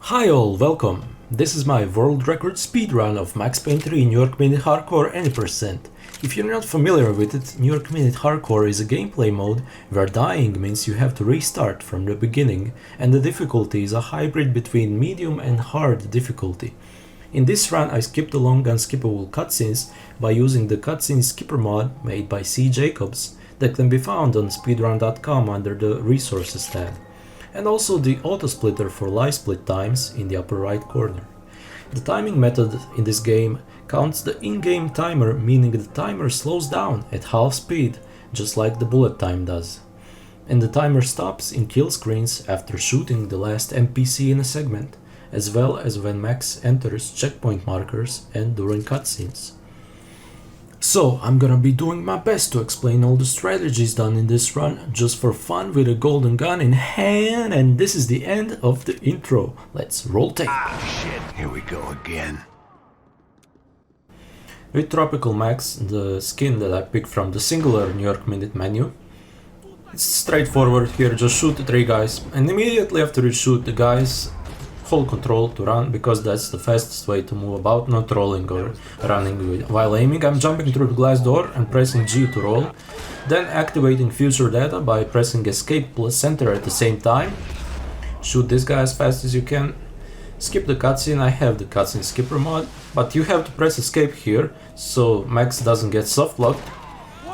Hi all, welcome! This is my world record speedrun of Max Payne 3 NYM Hardcore any percent. If you're not familiar with it, NYM Hardcore is a gameplay mode where dying means you have to restart from the beginning, and the difficulty is a hybrid between medium and hard difficulty. In this run I skipped the long unskippable cutscenes by using the cutscene skipper mod made by C. Jacobs that can be found on speedrun.com under the resources tab, and also the auto splitter for live split times in the upper right corner. The timing method in this game counts the in-game timer, meaning the timer slows down at half speed, just like the bullet time does. And the timer stops in kill screens after shooting the last NPC in a segment, as well as when Max enters checkpoint markers and during cutscenes. So I'm gonna be doing my best to explain all the strategies done in this run, just for fun with a golden gun in hand, and this is the end of the intro. Let's roll tape. Ah shit, here we go again. With Tropical Max, the skin that I picked from the singular New York Minute menu, it's straightforward here, just shoot the 3 guys, and immediately after you shoot the guys, hold control to run, because that's the fastest way to move about, not rolling or running while aiming. I'm jumping through the glass door and pressing G to roll, then activating future data by pressing escape plus center at the same time. Shoot this guy as fast as you can. Skip the cutscene. I have the cutscene skipper mod, but you have to press escape here so Max doesn't get soft locked.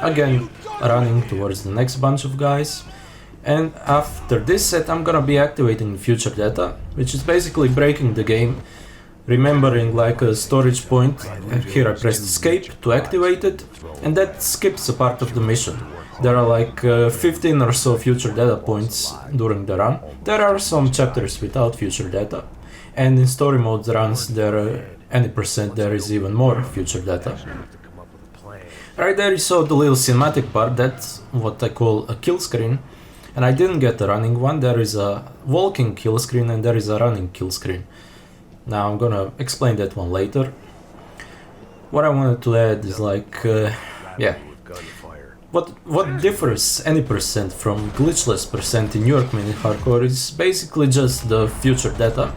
Again, running towards the next bunch of guys. And after this set I'm gonna be activating future data, which is basically breaking the game, remembering like a storage point, and here I pressed escape to activate it, and that skips a part of the mission. There are like 15 or so future data points during the run. There are some chapters without future data, and in story mode runs there any percent there is even more future data. Right there you saw the little cinematic part, that's what I call a kill screen. And I didn't get the running one. There is a walking kill screen and there is a running kill screen. Now I'm gonna explain that one later. What I wanted to add is like, what differs any percent from glitchless percent in NYM Hardcore is basically just the future data.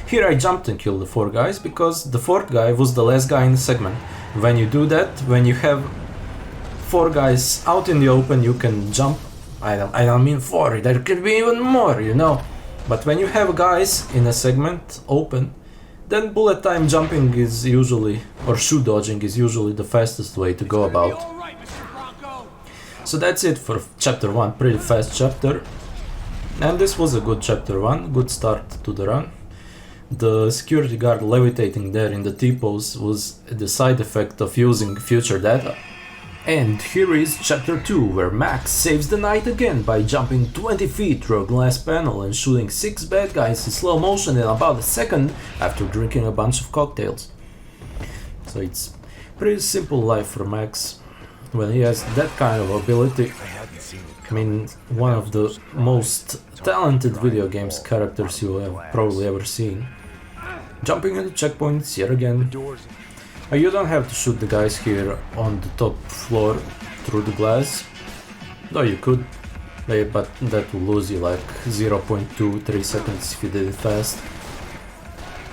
Here I jumped and killed the 4 guys because the 4th guy was the last guy in the segment. When you do that, when you have 4 guys out in the open, you can jump. I don't mean 4, there could be even more, you know. But when you have guys in a segment open, then bullet time jumping is usually, or shoe dodging is usually the fastest way to go about. So that's it for chapter 1, pretty fast chapter. And this was a good chapter 1, good start to the run. The security guard levitating there in the T-pose was the side effect of using future data. And here is chapter 2, where Max saves the night again by jumping 20 feet through a glass panel and shooting 6 bad guys in slow motion in about a second after drinking a bunch of cocktails. So it's pretty simple life for Max when he has that kind of ability. I mean, one of the most talented video games characters you have probably ever seen. Jumping into checkpoints yet again. You don't have to shoot the guys here on the top floor through the glass, though you could, but that will lose you like 0.23 seconds if you did it fast.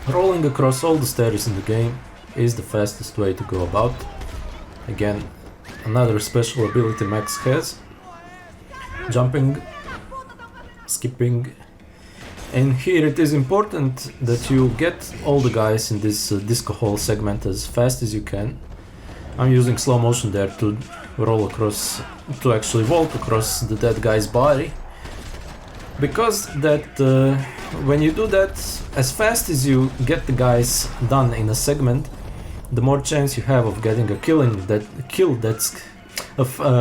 Rolling across all the stairs in the game is the fastest way to go about. Again, another special ability Max has. Jumping, skipping. And here it is important that you get all the guys in this disco hall segment as fast as you can. I'm using slow motion there to roll across, to actually walk across the dead guy's body. Because that when you do that, as fast as you get the guys done in a segment, the more chance you have of getting a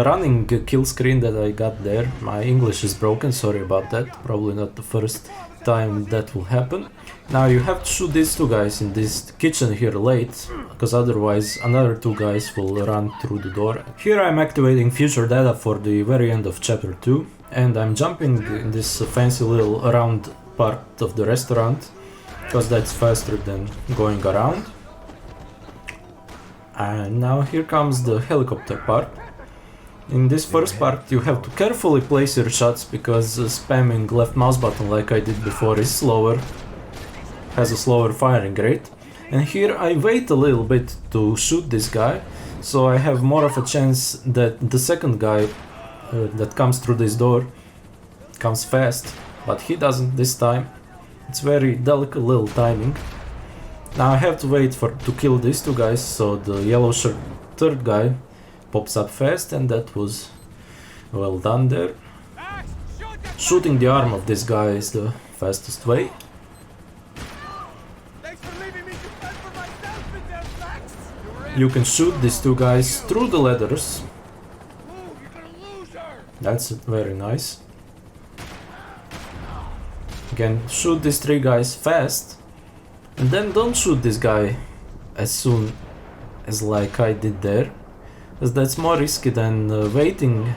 running kill screen that I got there. My English is broken, sorry about that, probably not the first time that will happen. Now you have to shoot these 2 guys in this kitchen here late, because otherwise another 2 guys will run through the door. Here I'm activating future data for the very end of chapter 2, and I'm jumping in this fancy little round part of the restaurant, because that's faster than going around. And now here comes the helicopter part. In this first part you have to carefully place your shots because spamming left mouse button like I did before is slower. has a slower firing rate. And here I wait a little bit to shoot this guy, so I have more of a chance that the second guy that comes through this door comes fast, but he doesn't this time. It's very delicate little timing. Now I have to wait to kill these two guys, so the yellow shirt third guy pops up fast, and that was well done there. Shooting the arm of this guy is the fastest way. You can shoot these two guys through the ladders. That's very nice. Again, shoot these three guys fast, and then don't shoot this guy as soon as like I did there, as that's more risky than waiting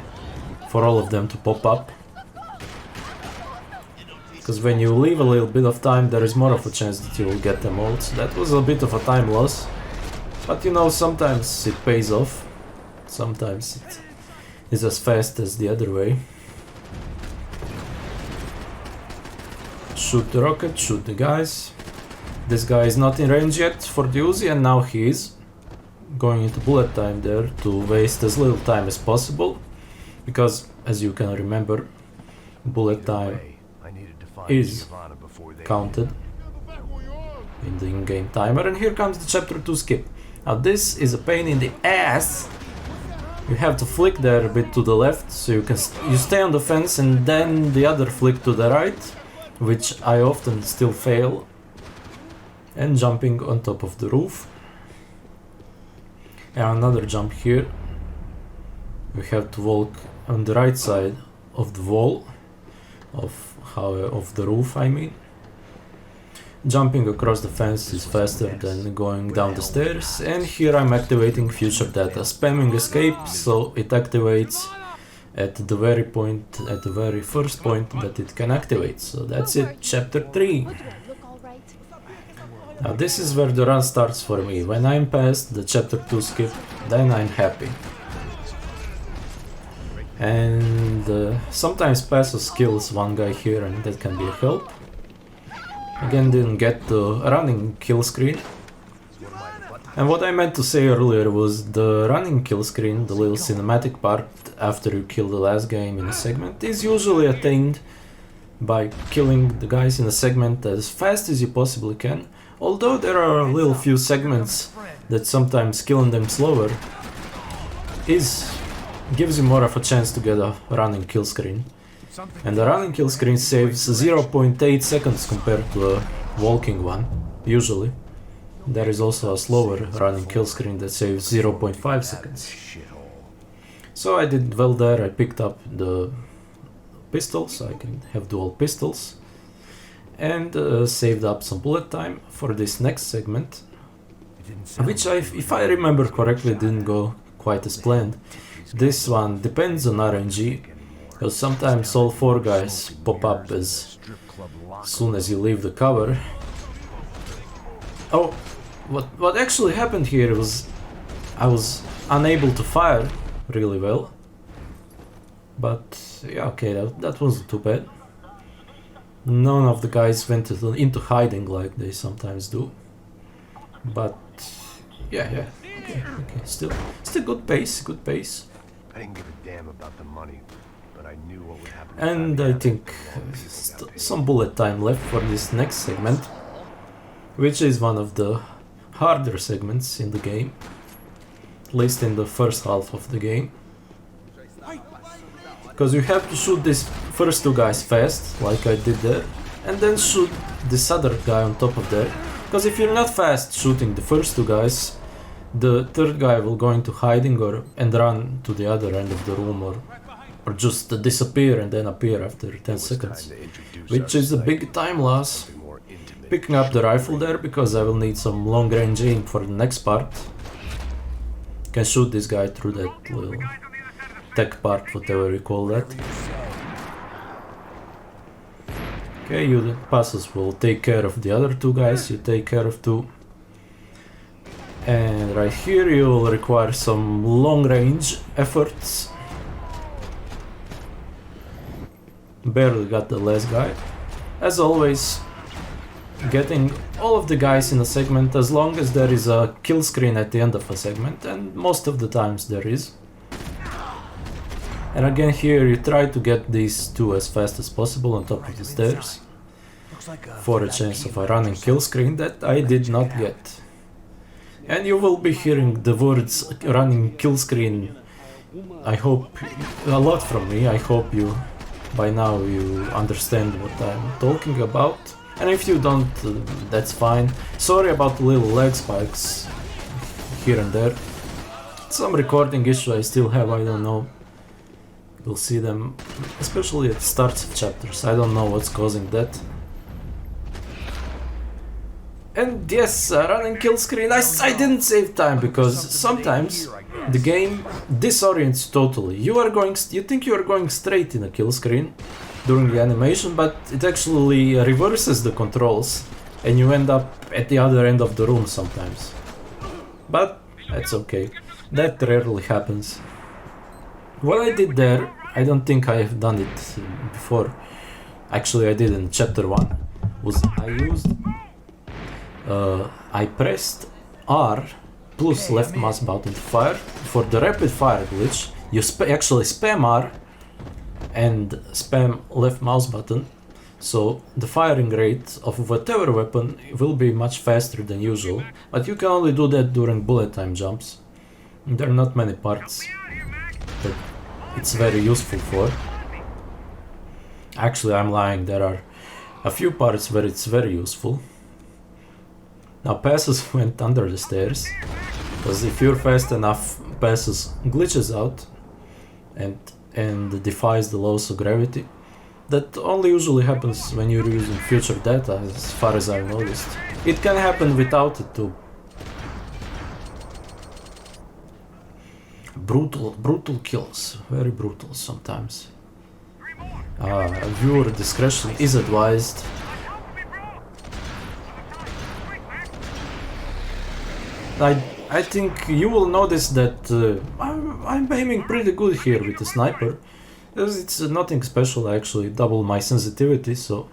for all of them to pop up. Because when you leave a little bit of time, there is more of a chance that you will get them all. So that was a bit of a time loss, but you know, sometimes it pays off, sometimes it is as fast as the other way. Shoot the rocket, shoot the guys. This guy is not in range yet for the Uzi, and now he is going into bullet time there to waste as little time as possible, because as you can remember, bullet time is counted in the in-game timer. And here comes the chapter 2 skip. Now this is a pain in the ass. You have to flick there a bit to the left, so you stay on the fence, and then the other flick to the right, which I often still fail, and jumping on top of the roof. And another jump here. You have to walk on the right side of the wall, of the roof I mean. Jumping across the fence is faster than going down the stairs, and here I'm activating future data, spamming escape so it activates at the very first point that it can activate. So that's it, chapter 3. Now this is where the run starts for me. When I'm past the chapter 2 skip, then I'm happy. And sometimes Passos kills one guy here, and that can be a help. Again, didn't get the running kill screen. And what I meant to say earlier was the running kill screen, the little cinematic part after you kill the last game in a segment, is usually attained by killing the guys in a segment as fast as you possibly can. Although there are a little few segments that sometimes killing them slower gives you more of a chance to get a running kill screen. And the running kill screen saves 0.8 seconds compared to a walking one, usually. There is also a slower running kill screen that saves 0.5 seconds. So I did well there. I picked up the pistols, so I can have dual pistols, and saved up some bullet time for this next segment, which if I remember correctly didn't go quite as planned. This one depends on RNG, because sometimes all 4 guys pop up as soon as you leave the cover. Oh, what actually happened here was I was unable to fire really well, but yeah, okay, that wasn't too bad. None of the guys went into hiding like they sometimes do, but yeah, okay, still good pace. I didn't give a damn about the money, but I knew what would happen. And I think some bullet time left for this next segment, which is one of the harder segments in the game, at least in the first half of the game. Because you have to shoot these first 2 guys fast, like I did there, and then shoot this other guy on top of there. Because if you're not fast shooting the first 2 guys, the third guy will go into hiding and run to the other end of the room, or just disappear and then appear after 10 seconds, which is a big time loss. Picking up the rifle there because I will need some long range aim for the next part. Can shoot this guy through that little tech part, whatever you call that. Okay, you Passos will take care of the other 2 guys, you take care of 2. And right here you will require some long range efforts. Barely got the last guy. As always, getting all of the guys in a segment as long as there is a kill screen at the end of a segment, and most of the times there is. And again here you try to get these two as fast as possible on top of the stairs for a chance of a running kill screen that I did not get. And you will be hearing the words running kill screen, I hope, a lot from me. I hope you by now you understand what I'm talking about. And if you don't, that's fine. Sorry about the little lag spikes here and there. Some recording issue I still have, I don't know. You'll see them, especially at the starts of chapters. I don't know what's causing that. And yes, running kill screen, I didn't save time because sometimes the game disorients you totally. You think you are going straight in a kill screen during the animation, but it actually reverses the controls and you end up at the other end of the room sometimes. But that's okay, that rarely happens. What I did there, I don't think I have done it before. Actually I did in chapter 1, was I pressed R plus left mouse button to fire. For the rapid fire glitch, you actually spam R and spam left mouse button, so the firing rate of whatever weapon will be much faster than usual, but you can only do that during bullet time jumps. There are not many parts that it's very useful for. Actually, I'm lying, there are a few parts where it's very useful. Now passes went under the stairs, because if you're fast enough, passes glitches out and defies the laws of gravity. That only usually happens when you're using future data, as far as I've noticed. It can happen without it too. Brutal kills, very brutal sometimes. Viewer discretion is advised. I think you will notice that I'm aiming pretty good here with the sniper. It's nothing special, I actually double my sensitivity, so...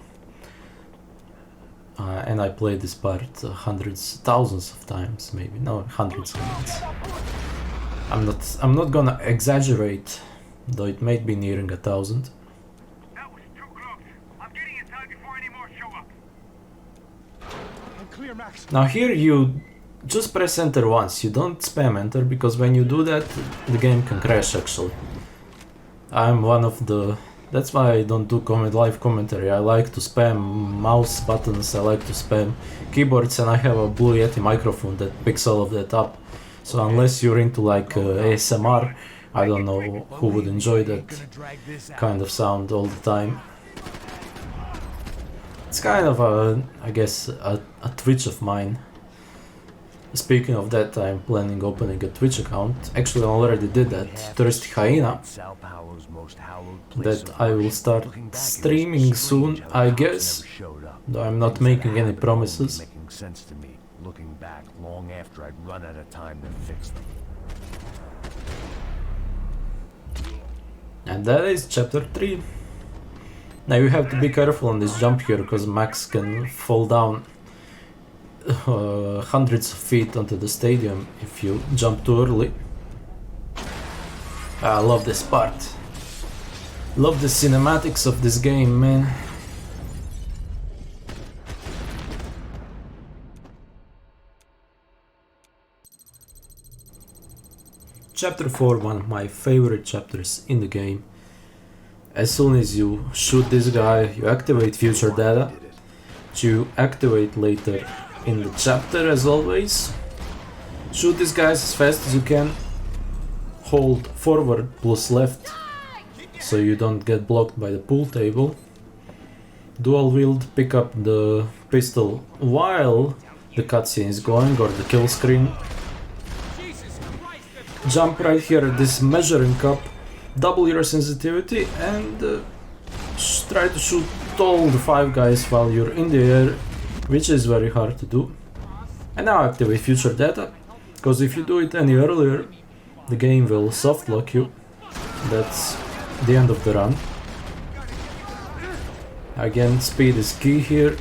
and I played this part hundreds, thousands of times, maybe, no, hundreds of times. I'm not gonna exaggerate, though it may be nearing 1,000. That was too close. I'm getting inside before any more show up. Clear, Max. Now here you just press enter once, you don't spam enter, because when you do that, the game can crash actually. I'm one of the... That's why I don't do live commentary. I like to spam mouse buttons, I like to spam keyboards, and I have a Blue Yeti microphone that picks all of that up. So unless you're into like ASMR, I don't know who would enjoy that kind of sound all the time. It's kind of a, I guess, a twitch of mine. Speaking of that, I'm planning opening a Twitch account. Actually, I already did that. Thirsty Hyena. That I will start streaming soon, I guess. Though I'm not making any promises. Looking back long after I'd run out of time to fix them. And that is chapter 3. Now you have to be careful on this jump here, because Max can fall down hundreds of feet onto the stadium if you jump too early. I love this part. Love the cinematics of this game, man. Chapter 4, one of my favorite chapters in the game. As soon as you shoot this guy, you activate future data, which you activate later in the chapter as always. Shoot these guys as fast as you can. Hold forward plus left so you don't get blocked by the pool table. Dual wield, pick up the pistol while the cutscene is going, or the kill screen. Jump right here at this measuring cup, double your sensitivity, and try to shoot all the 5 guys while you're in the air, which is very hard to do. And now activate future data, because if you do it any earlier, the game will soft lock you. That's the end of the run. Again, speed is key here.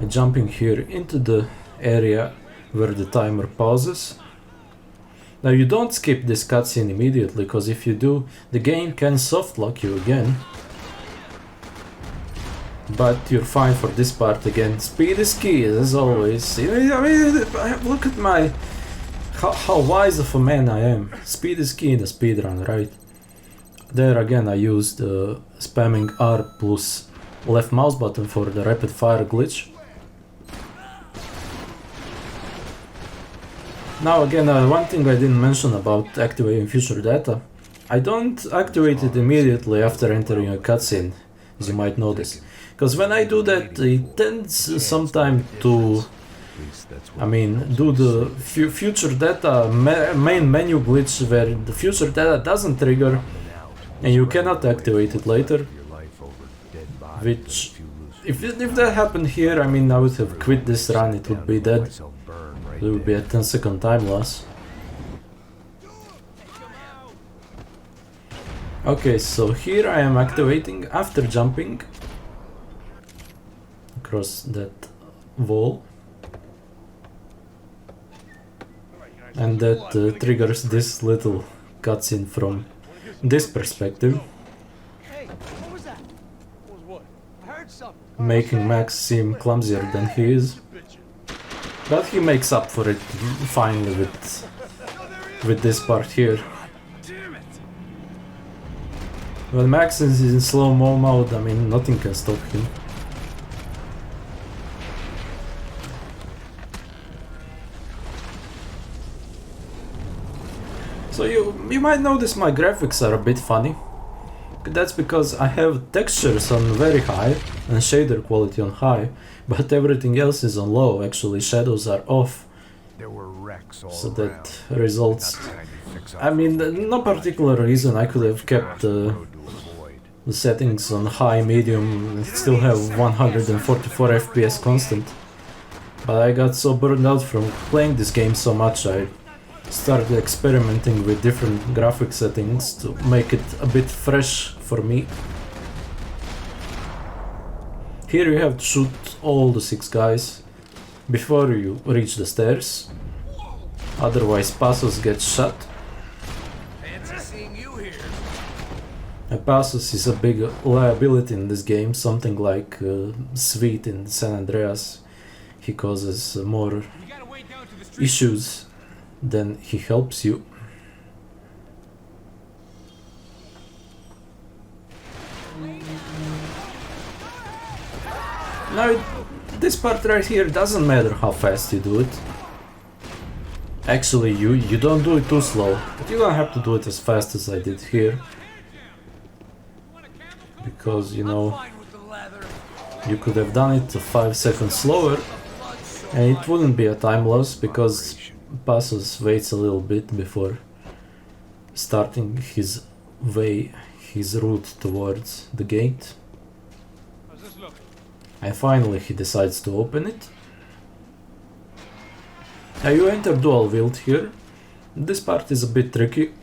jumping here into the area where the timer pauses. Now you don't skip this cutscene immediately, because if you do, the game can soft lock you again. But you're fine for this part again. Speed is key, as always. I mean, look at my... How wise of a man I am. Speed is key in the speedrun, right? There again I used spamming R plus left mouse button for the rapid fire glitch. Now again, one thing I didn't mention about activating future data. I don't activate it immediately after entering a cutscene, as you might notice. Because when I do that, it tends sometime to, do the future data main menu glitch where the future data doesn't trigger and you cannot activate it later. Which, if that happened here, I mean, I would have quit this run, it would be dead. There would be a 10-second time loss. Okay, so here I am activating after jumping across that wall, and that triggers this little cutscene from this perspective, making Max seem clumsier than he is, but he makes up for it finally with this part here. When Max is in slow-mo mode, I mean, nothing can stop him. So you might notice my graphics are a bit funny. That's because I have textures on very high and shader quality on high, but everything else is on low. Actually, shadows are off. So that results... I mean, no particular reason. I could have kept the settings on high, medium, and still have 144 FPS constant. But I got so burned out from playing this game so much, I started experimenting with different graphic settings to make it a bit fresh for me. Here you have to shoot all the 6 guys before you reach the stairs, otherwise Passos gets shot. And Passos is a big liability in this game, something like Sweet in San Andreas. He causes more issues than he helps you. Now, this part right here doesn't matter how fast you do it. Actually, you don't do it too slow, but you don't have to do it as fast as I did here. Because, you know, you could have done it 5 seconds slower and it wouldn't be a time loss, because Passos waits a little bit before starting his route towards the gate. And finally he decides to open it. Now you enter dual wield here. This part is a bit tricky.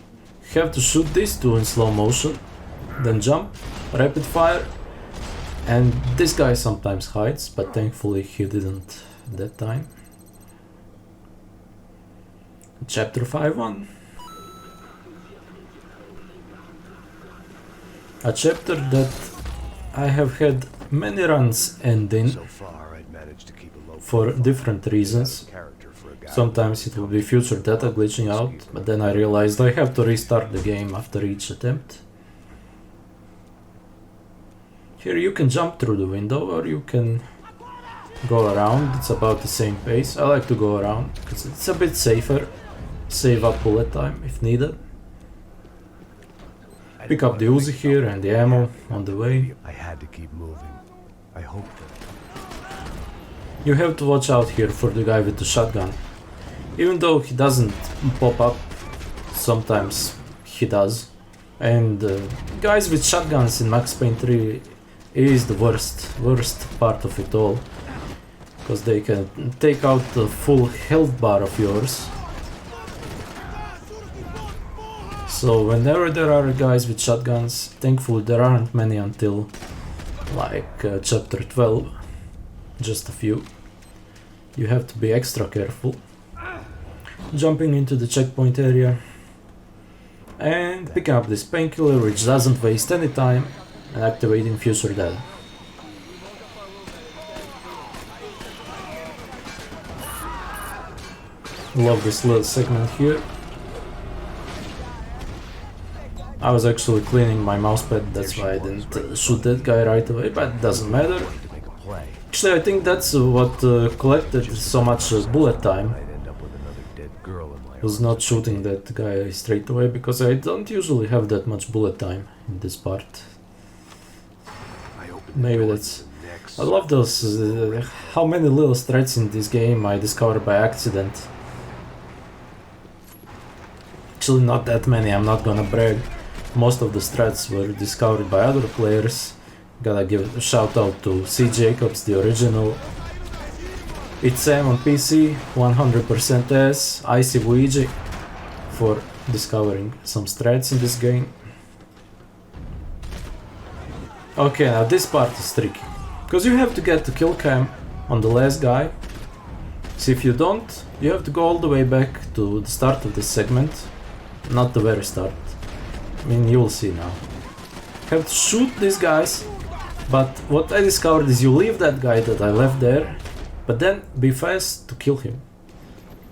You have to shoot these two in slow motion, then jump, rapid fire, and this guy sometimes hides, but thankfully he didn't that time. Chapter 5.1. A chapter that I have had many runs ending for different reasons. Sometimes it will be future data glitching out, but then I realized I have to restart the game after each attempt. Here you can jump through the window, or you can go around. It's about the same pace. I like to go around because it's a bit safer. Save up bullet time if needed. Pick up the Uzi here and the ammo on the way. I had to keep moving. I hope that... You have to watch out here for the guy with the shotgun. Even though he doesn't pop up, sometimes he does. And guys with shotguns in Max Payne 3 is the worst part of it all. Because they can take out the full health bar of yours. So whenever there are guys with shotguns, thankfully there aren't many until like chapter 12. just a few. You have to be extra careful. Jumping into the checkpoint area and picking up this painkiller which doesn't waste any time and activating future data. Love this little segment here. I was actually cleaning my mousepad, that's why I didn't shoot that guy right away, but it doesn't matter. Actually, I think that's what collected so much bullet time. Was not shooting that guy straight away, because I don't usually have that much bullet time in this part. Maybe that's... I love those... how many little strats in this game I discovered by accident. Actually not that many, I'm not gonna brag. Most of the strats were discovered by other players. Gotta give a shout out to C. Jacobs, the original. It's Sam on PC, 100% S, Icy Luigi for discovering some strats in this game. Okay, now this part is tricky, because you have to get the kill cam on the last guy. So if you don't, you have to go all the way back to the start of this segment, not the very start. I mean, you'll see now. You have to shoot these guys, but what I discovered is you leave that guy that I left there, but then be fast to kill him.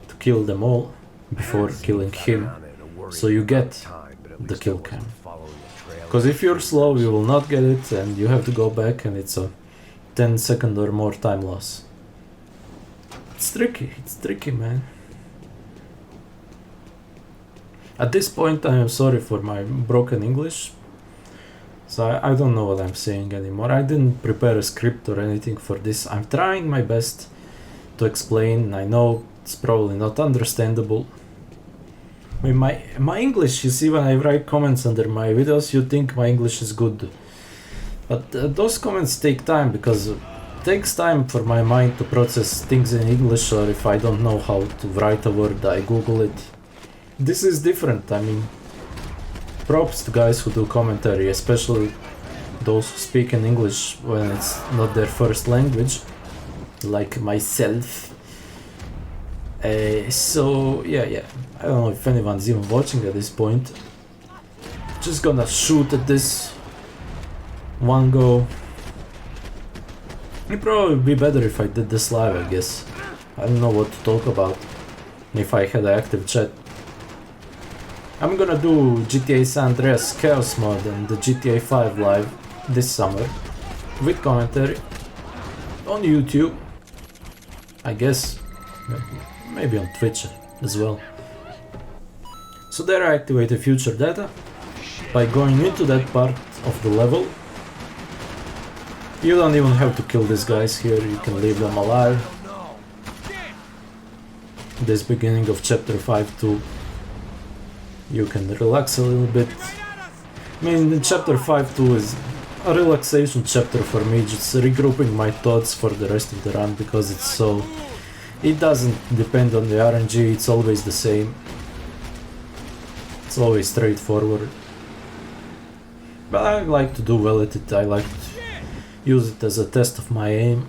To kill them all before killing him, so you get the kill cam. Because if you're slow, you will not get it, and you have to go back, and it's a 10-second or more time loss. It's tricky, man. At this point, I am sorry for my broken English, so I don't know what I'm saying anymore. I didn't prepare a script or anything for this. I'm trying my best to explain. I know it's probably not understandable. I mean, my English, you see, when I write comments under my videos, you think my English is good. But those comments take time, because it takes time for my mind to process things in English, or if I don't know how to write a word, I Google it. This is different. I mean, props to guys who do commentary, especially those who speak in English when it's not their first language, like myself. So yeah, I don't know if anyone's even watching at this point. Just gonna shoot at this one go. It'd probably be better if I did this live, I guess. I don't know what to talk about if I had an active chat. I'm gonna do GTA San Andreas Chaos Mod and the GTA 5 live this summer with commentary on YouTube, I guess, maybe on Twitch as well. So there I activate the future data by going into that part of the level. You don't even have to kill these guys here, you can leave them alive. This beginning of chapter 5 too. You can relax a little bit. I mean, chapter 5-2 is a relaxation chapter for me, just regrouping my thoughts for the rest of the run, because it's so... It doesn't depend on the RNG, it's always the same. It's always straightforward. But I like to do well at it, I like to use it as a test of my aim.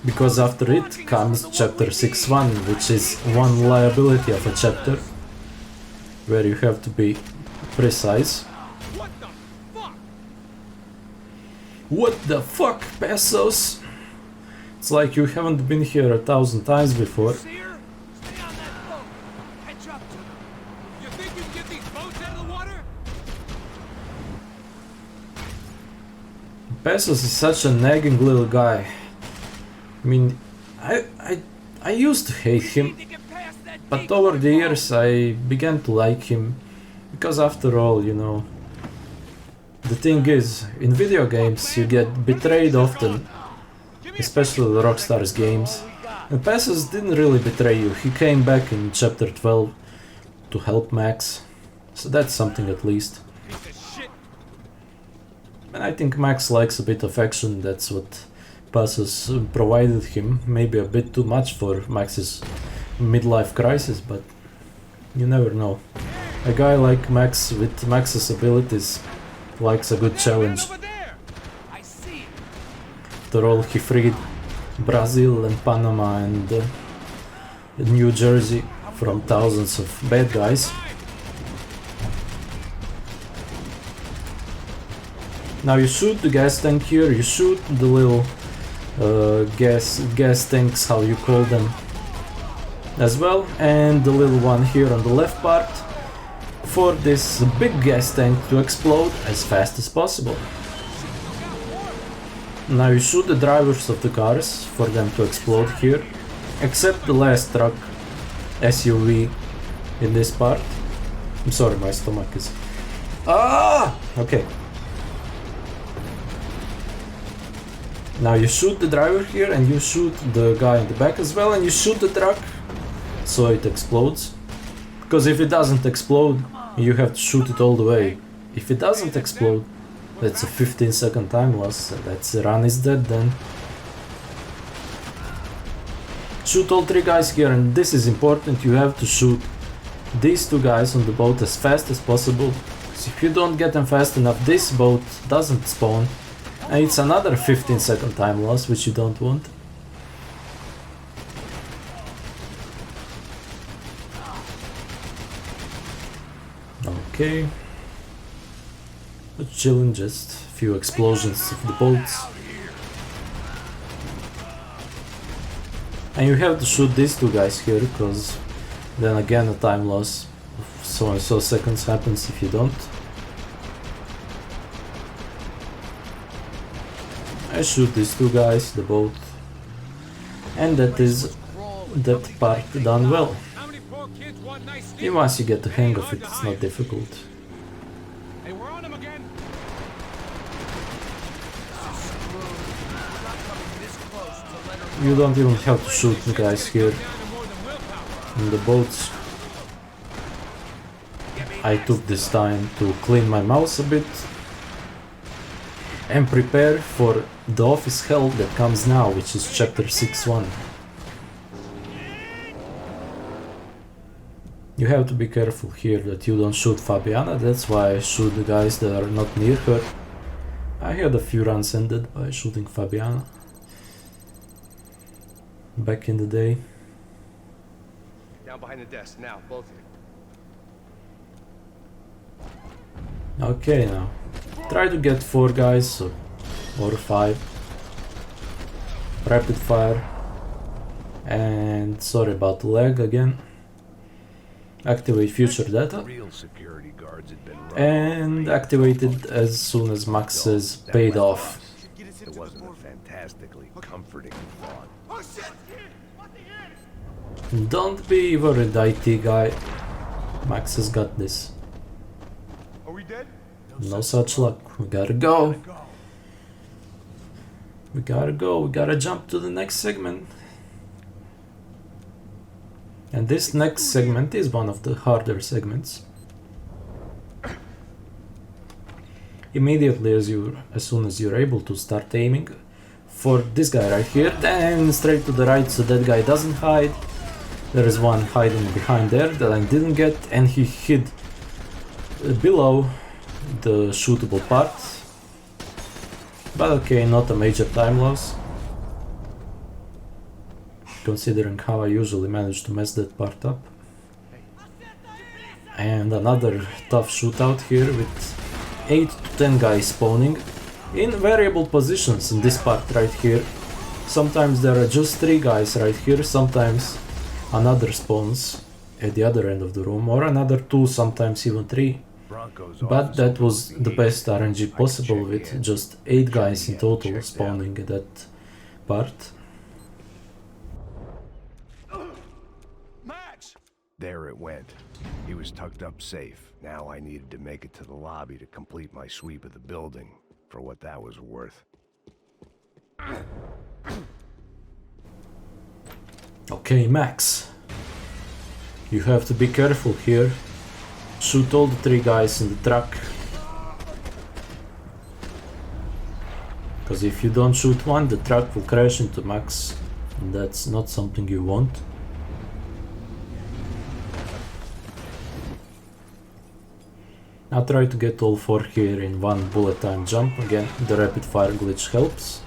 Because after it comes chapter 6-1, which is one liability of a chapter, where you have to be precise. What the fuck, pesos? It's like you haven't been here 1,000 times before. Pesos is such a nagging little guy. I mean, I used to hate him. But over the years I began to like him, because after all, you know, the thing is, in video games you get betrayed often, especially the Rockstar's games, and Pesos didn't really betray you. He came back in chapter 12 to help Max, so that's something at least. And I think Max likes a bit of action, that's what Pesos provided him, maybe a bit too much for Max's midlife crisis, but you never know. A guy like Max with Max's abilities likes a good challenge. After all, he freed Brazil and Panama and New Jersey from thousands of bad guys. Now you shoot the gas tank here, you shoot the little gas tanks, how you call them, as well, and the little one here on the left part, for this big gas tank to explode as fast as possible. Now you shoot the drivers of the cars for them to explode here, except the last truck, SUV, in this part. I'm sorry, my stomach is... Ah! Okay. Now you shoot the driver here and you shoot the guy in the back as well, and you shoot the truck so it explodes. Because if it doesn't explode, you have to shoot it all the way. If it doesn't explode, that's a 15-second time loss. That's run is dead then. Shoot all three guys here, and this is important. You have to shoot these two guys on the boat as fast as possible. So if you don't get them fast enough, this boat doesn't spawn. And it's another 15-second time loss, which you don't want. Okay. But chilling, just a few explosions of the boats. And you have to shoot these two guys here, because then again a time loss of so and so seconds happens if you don't. I shoot these two guys, the boat, and that is that part done well. And once you get the hang of it, it's not difficult. You don't even have to shoot the guys here in the boats. I took this time to clean my mouse a bit and prepare for the office hell that comes now, which is chapter 6.1. You have to be careful here that you don't shoot Fabiana, that's why I shoot the guys that are not near her. I had a few runs ended by shooting Fabiana back in the day. Down behind the desk, now, both of you. Okay, now try to get 4 guys or 5. Rapid fire. And sorry about the lag again. Activate future data. And activate it as soon as Max says paid off. It wasn't a fantastically comforting thought. Don't be worried, IT guy. Max has got this. Are we dead? No such luck. We gotta go. We gotta go. We gotta jump to the next segment. And this next segment is one of the harder segments. Immediately as soon as you're able to start aiming for this guy right here, then straight to the right so that guy doesn't hide. There is one hiding behind there that I didn't get, and he hid below the shootable part. But okay, not a major time loss, considering how I usually manage to mess that part up. And another tough shootout here with 8 to 10 guys spawning in variable positions in this part right here. Sometimes there are just 3 guys right here, sometimes another spawns at the other end of the room, or another 2, sometimes even 3. But that was the best RNG possible, with just 8 guys in total spawning at that part. There it went. He was tucked up safe. Now I needed to make it to the lobby to complete my sweep of the building, for what that was worth. Okay, Max. You have to be careful here. Shoot all the 3 guys in the truck. Because if you don't shoot one, the truck will crash into Max. And that's not something you want. Now try to get all 4 here in one bullet time jump. Again, the rapid fire glitch helps.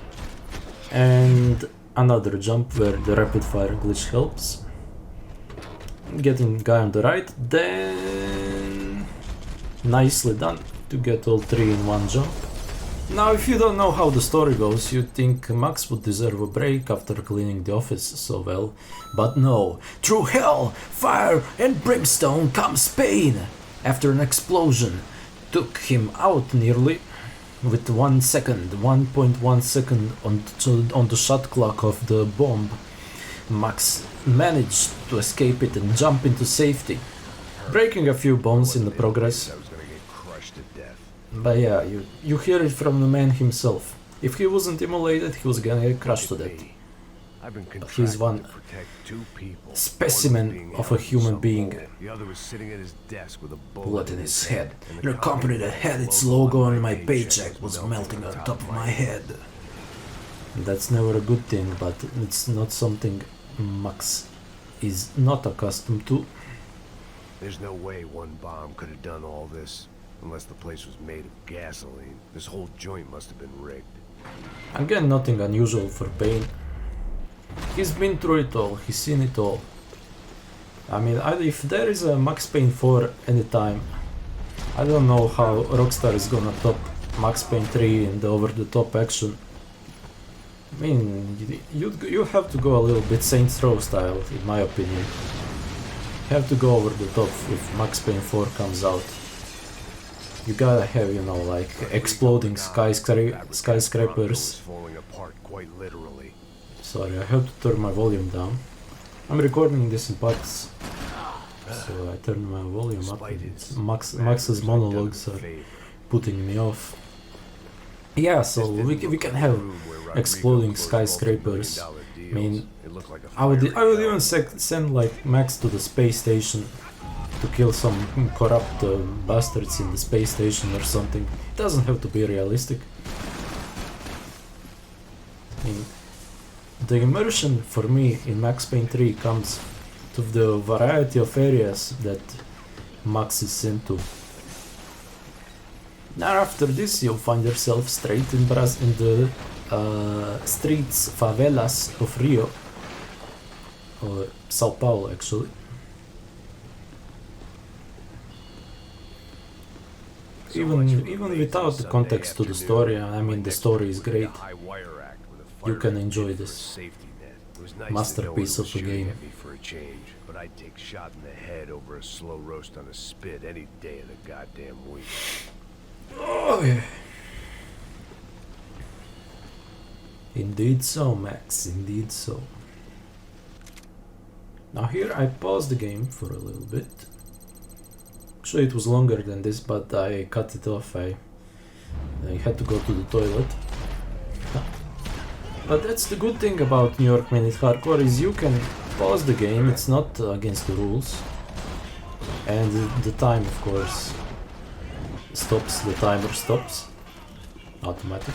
And Another jump where the rapid fire glitch helps. Getting guy on the right, then nicely done to get all three in one jump. Now if you don't know how the story goes, you'd think Max would deserve a break after cleaning the office so well, but no. Through hell, fire and brimstone comes Payne! After an explosion took him out nearly with 1 second, 1.1 second on the shot clock of the bomb. Max managed to escape it and jump into safety, breaking a few bones in the progress. I was gonna get crushed to death. But yeah, you hear it from the man himself. If he wasn't immolated, he was gonna get crushed to death. I've been He's one contracted to protect two people. specimen One was being of a held in human some being. hole. The other was sitting at his desk with a Bullet in his head. The company that had its logo on my paycheck was melting on top of my head. That's never a good thing, but it's not something Max is not accustomed to. There's no way one bomb could have done all this. Unless the place was made of gasoline. This whole joint must have been rigged. Again, nothing unusual for Payne. He's been through it all, he's seen it all. I mean, if there is a Max Payne 4 anytime, I don't know how Rockstar is gonna top Max Payne 3 in the over-the-top action. I mean, you have to go a little bit Saints Row style, in my opinion. You have to go over the top if Max Payne 4 comes out. You gotta have, you know, like exploding skyscrapers. Falling apart quite literally. Sorry, I have to turn my volume down. I'm recording this in parts, so I turn my volume up. And Max's monologues are putting me off. Yeah, so we can have exploding skyscrapers. I mean, I would even send like Max to the space station to kill some corrupt bastards in the space station or something. It doesn't have to be realistic. I mean, the immersion for me in Max Payne 3 comes to the variety of areas that Max is into. Now after this you'll find yourself straight in the streets, favelas of Rio, or Sao Paulo actually. Even without the context to the story, I mean the story is great. You can enjoy this masterpiece of a game. But I'd take shot in the head over a slow roast on a spit any day of the goddamn week. Oh yeah. Indeed so, Max, indeed so. Now here I paused the game for a little bit. Actually it was longer than this, but I cut it off. I had to go to the toilet. But that's the good thing about New York Minute Hardcore, is you can pause the game, it's not against the rules. And the time, of course, stops, the timer stops. Automatic.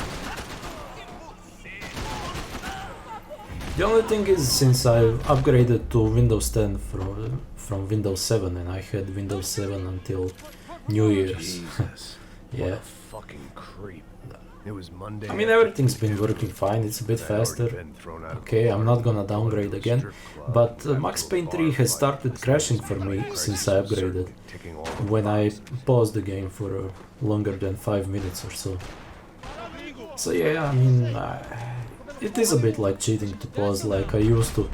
The only thing is, since I've upgraded to Windows 10 from Windows 7, and I had Windows 7 until New Year's. Yeah. What a fucking creep. It was Monday. I mean, everything's been working fine, it's a bit faster. Okay, I'm not gonna downgrade again, but Max Payne 3 has started crashing for me since I upgraded, when I paused the game for longer than 5 minutes or so. So yeah, I mean, it is a bit like cheating to pause, like I used to.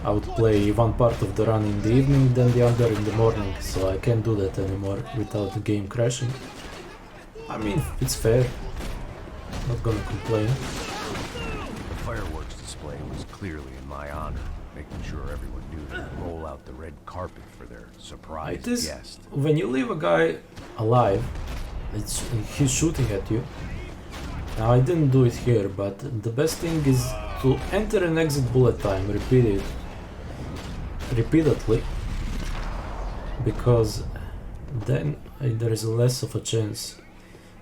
I would play one part of the run in the evening, then the other in the morning, so I can't do that anymore without the game crashing. I mean, it's fair. Not gonna complain. The fireworks display was clearly in my honor, making sure everyone knew to roll out the red carpet for their surprise It is, guest. when you leave a guy alive, he's shooting at you. Now I didn't do it here, but the best thing is to enter and exit bullet time repeatedly, because then there is less of a chance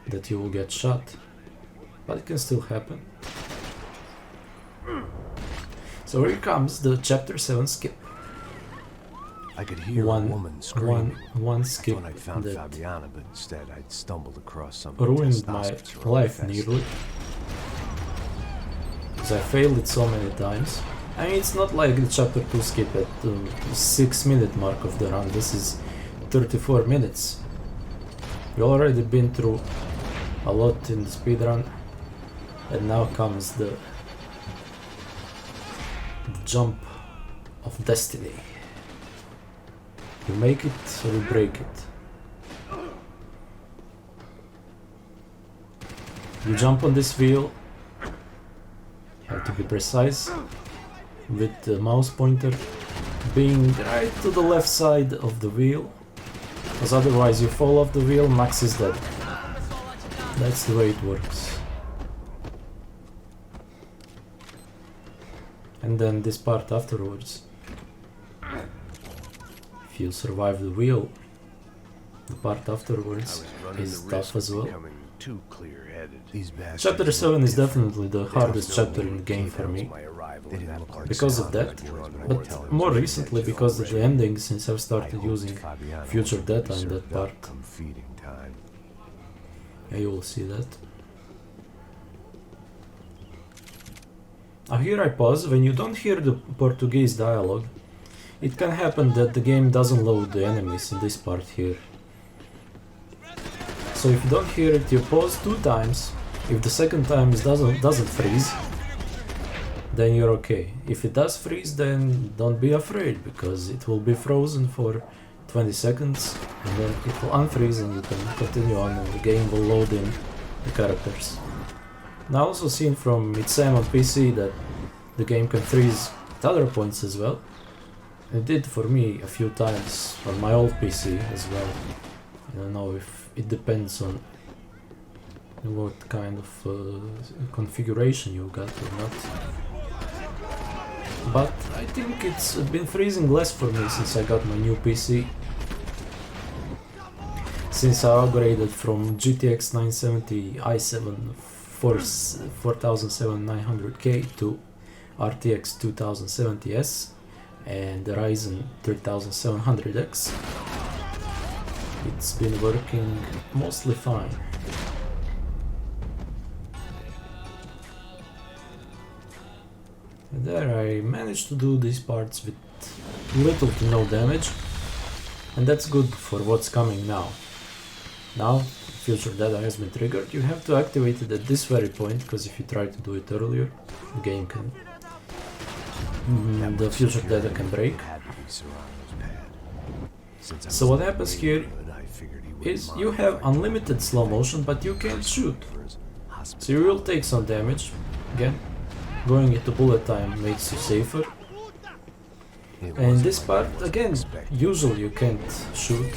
that you will get shot, but it can still happen. So here comes the chapter 7 skip. I could hear a woman screaming. One skip I thought I'd found that Fabiana, but instead I'd stumbled across some ruined my life nearly. because I failed it so many times. I mean, it's not like the chapter 2 skip at the 6-minute mark of the run. This is 34 minutes. We already been through a lot in the speedrun, and now comes the jump of destiny. You make it or you break it. You jump on this wheel, you have to be precise with the mouse pointer being right to the left side of the wheel, because otherwise you fall off the wheel, Max is dead. That's the way it works. And then this part afterwards, if you survive the wheel, the part afterwards is tough as well. Chapter 7 is definitely the hardest chapter in the game for me, because of that, but more recently because of the ending, since I've started using future data in that part. Yeah, you will see that. Now here I pause. When you don't hear the Portuguese dialogue, it can happen that the game doesn't load the enemies in this part here. So if you don't hear it, you pause 2 times. If the second time it doesn't freeze, then you're okay. If it does freeze, then don't be afraid, because it will be frozen for 20 seconds and then it will unfreeze and you can continue on and the game will load in the characters. Now I also seen from NYM on PC that the game can freeze at other points as well. It did for me a few times on my old PC as well. I don't know if it depends on what kind of configuration you got or not. But I think it's been freezing less for me since I got my new PC. Since I upgraded from GTX 970 i7 4700K to RTX 2070S and Ryzen 3700X. It's been working mostly fine. And there I managed to do these parts with little to no damage, and that's good for what's coming now. Now, future data has been triggered. You have to activate it at this very point, because if you try to do it earlier, the game can... the future data can break. So what happens here is you have unlimited slow motion, but you can't shoot. So you will take some damage. Again, going into bullet time makes you safer. And this part, again, usually you can't shoot.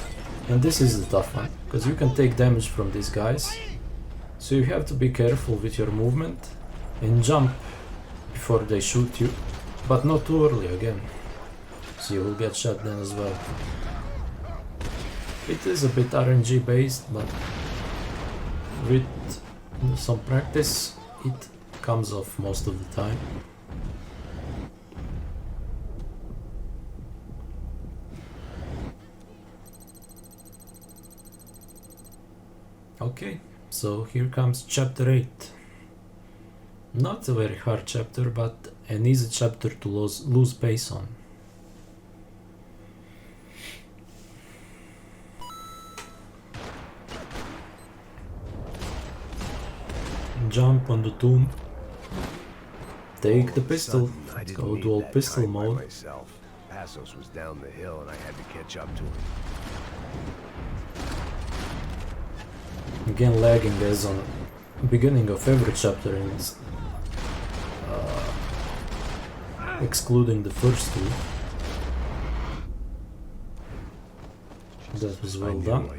And this is the tough one, because you can take damage from these guys. So you have to be careful with your movement and jump before they shoot you, but not too early again, so you will get shot then as well. It is a bit RNG based, but with some practice it comes off most of the time. Okay, so here comes chapter 8. Not a very hard chapter, but an easy chapter to lose pace on. Jump on the tomb. Take the pistol. Let's go dual pistol mode. Passos was down the hill and I had to catch up to him. Again lagging as on the beginning of every chapter, and excluding the first two. That was well done.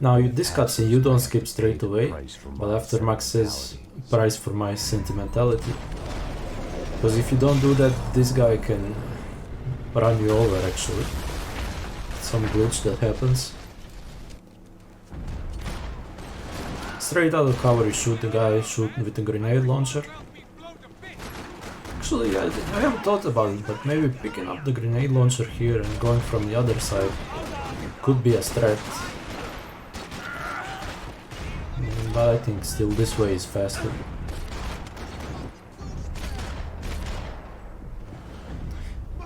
Now this cutscene you don't skip straight away, but after Max says price for my sentimentality. Because if you don't do that, this guy can run you over actually. Some glitch that happens. Straight out of cover you shoot the guy shooting with a grenade launcher. Actually, I haven't thought about it, but maybe picking up the grenade launcher here and going from the other side could be a strat. But I think still this way is faster.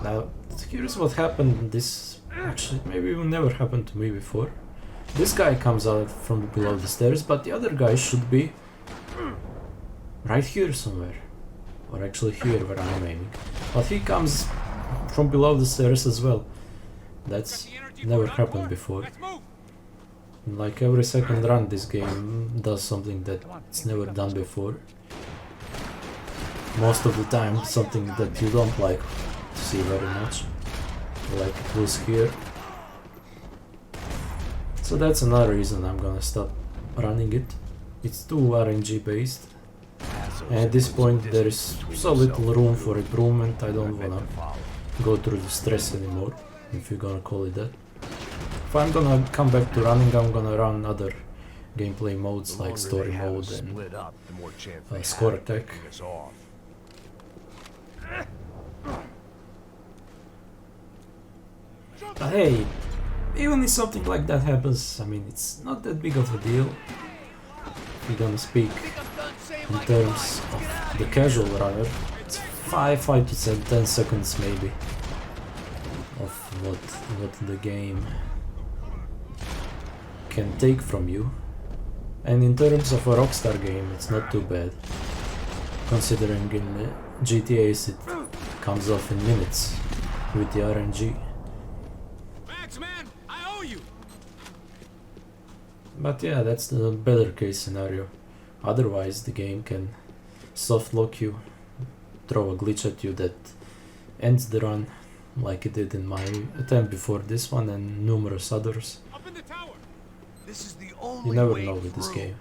Now, here's what happened. This actually maybe never happened to me before. This guy comes out from below the stairs, but the other guy should be right here somewhere. Or actually here where I'm aiming. But he comes from below the stairs as well. That's never happened before. Like every second run this game does something that it's never done before. Most of the time something that you don't like to see very much. Like it was here. So that's another reason I'm gonna stop running it. It's too RNG based. And at this point there is so little room for improvement, I don't wanna go through the stress anymore, if you're gonna call it that. If I'm gonna come back to running, I'm gonna run other gameplay modes like story mode and score attack. But hey, even if something like that happens, I mean, it's not that big of a deal. If you're gonna speak in terms of the casual runner, it's 5 to 10 seconds maybe of what the game can take from you. And in terms of a Rockstar game, it's not too bad, considering in GTA's it comes off in minutes with the RNG. But yeah, that's the better case scenario. Otherwise the game can soft lock you, throw a glitch at you that ends the run, like it did in my attempt before this one and numerous others. You never know with this game.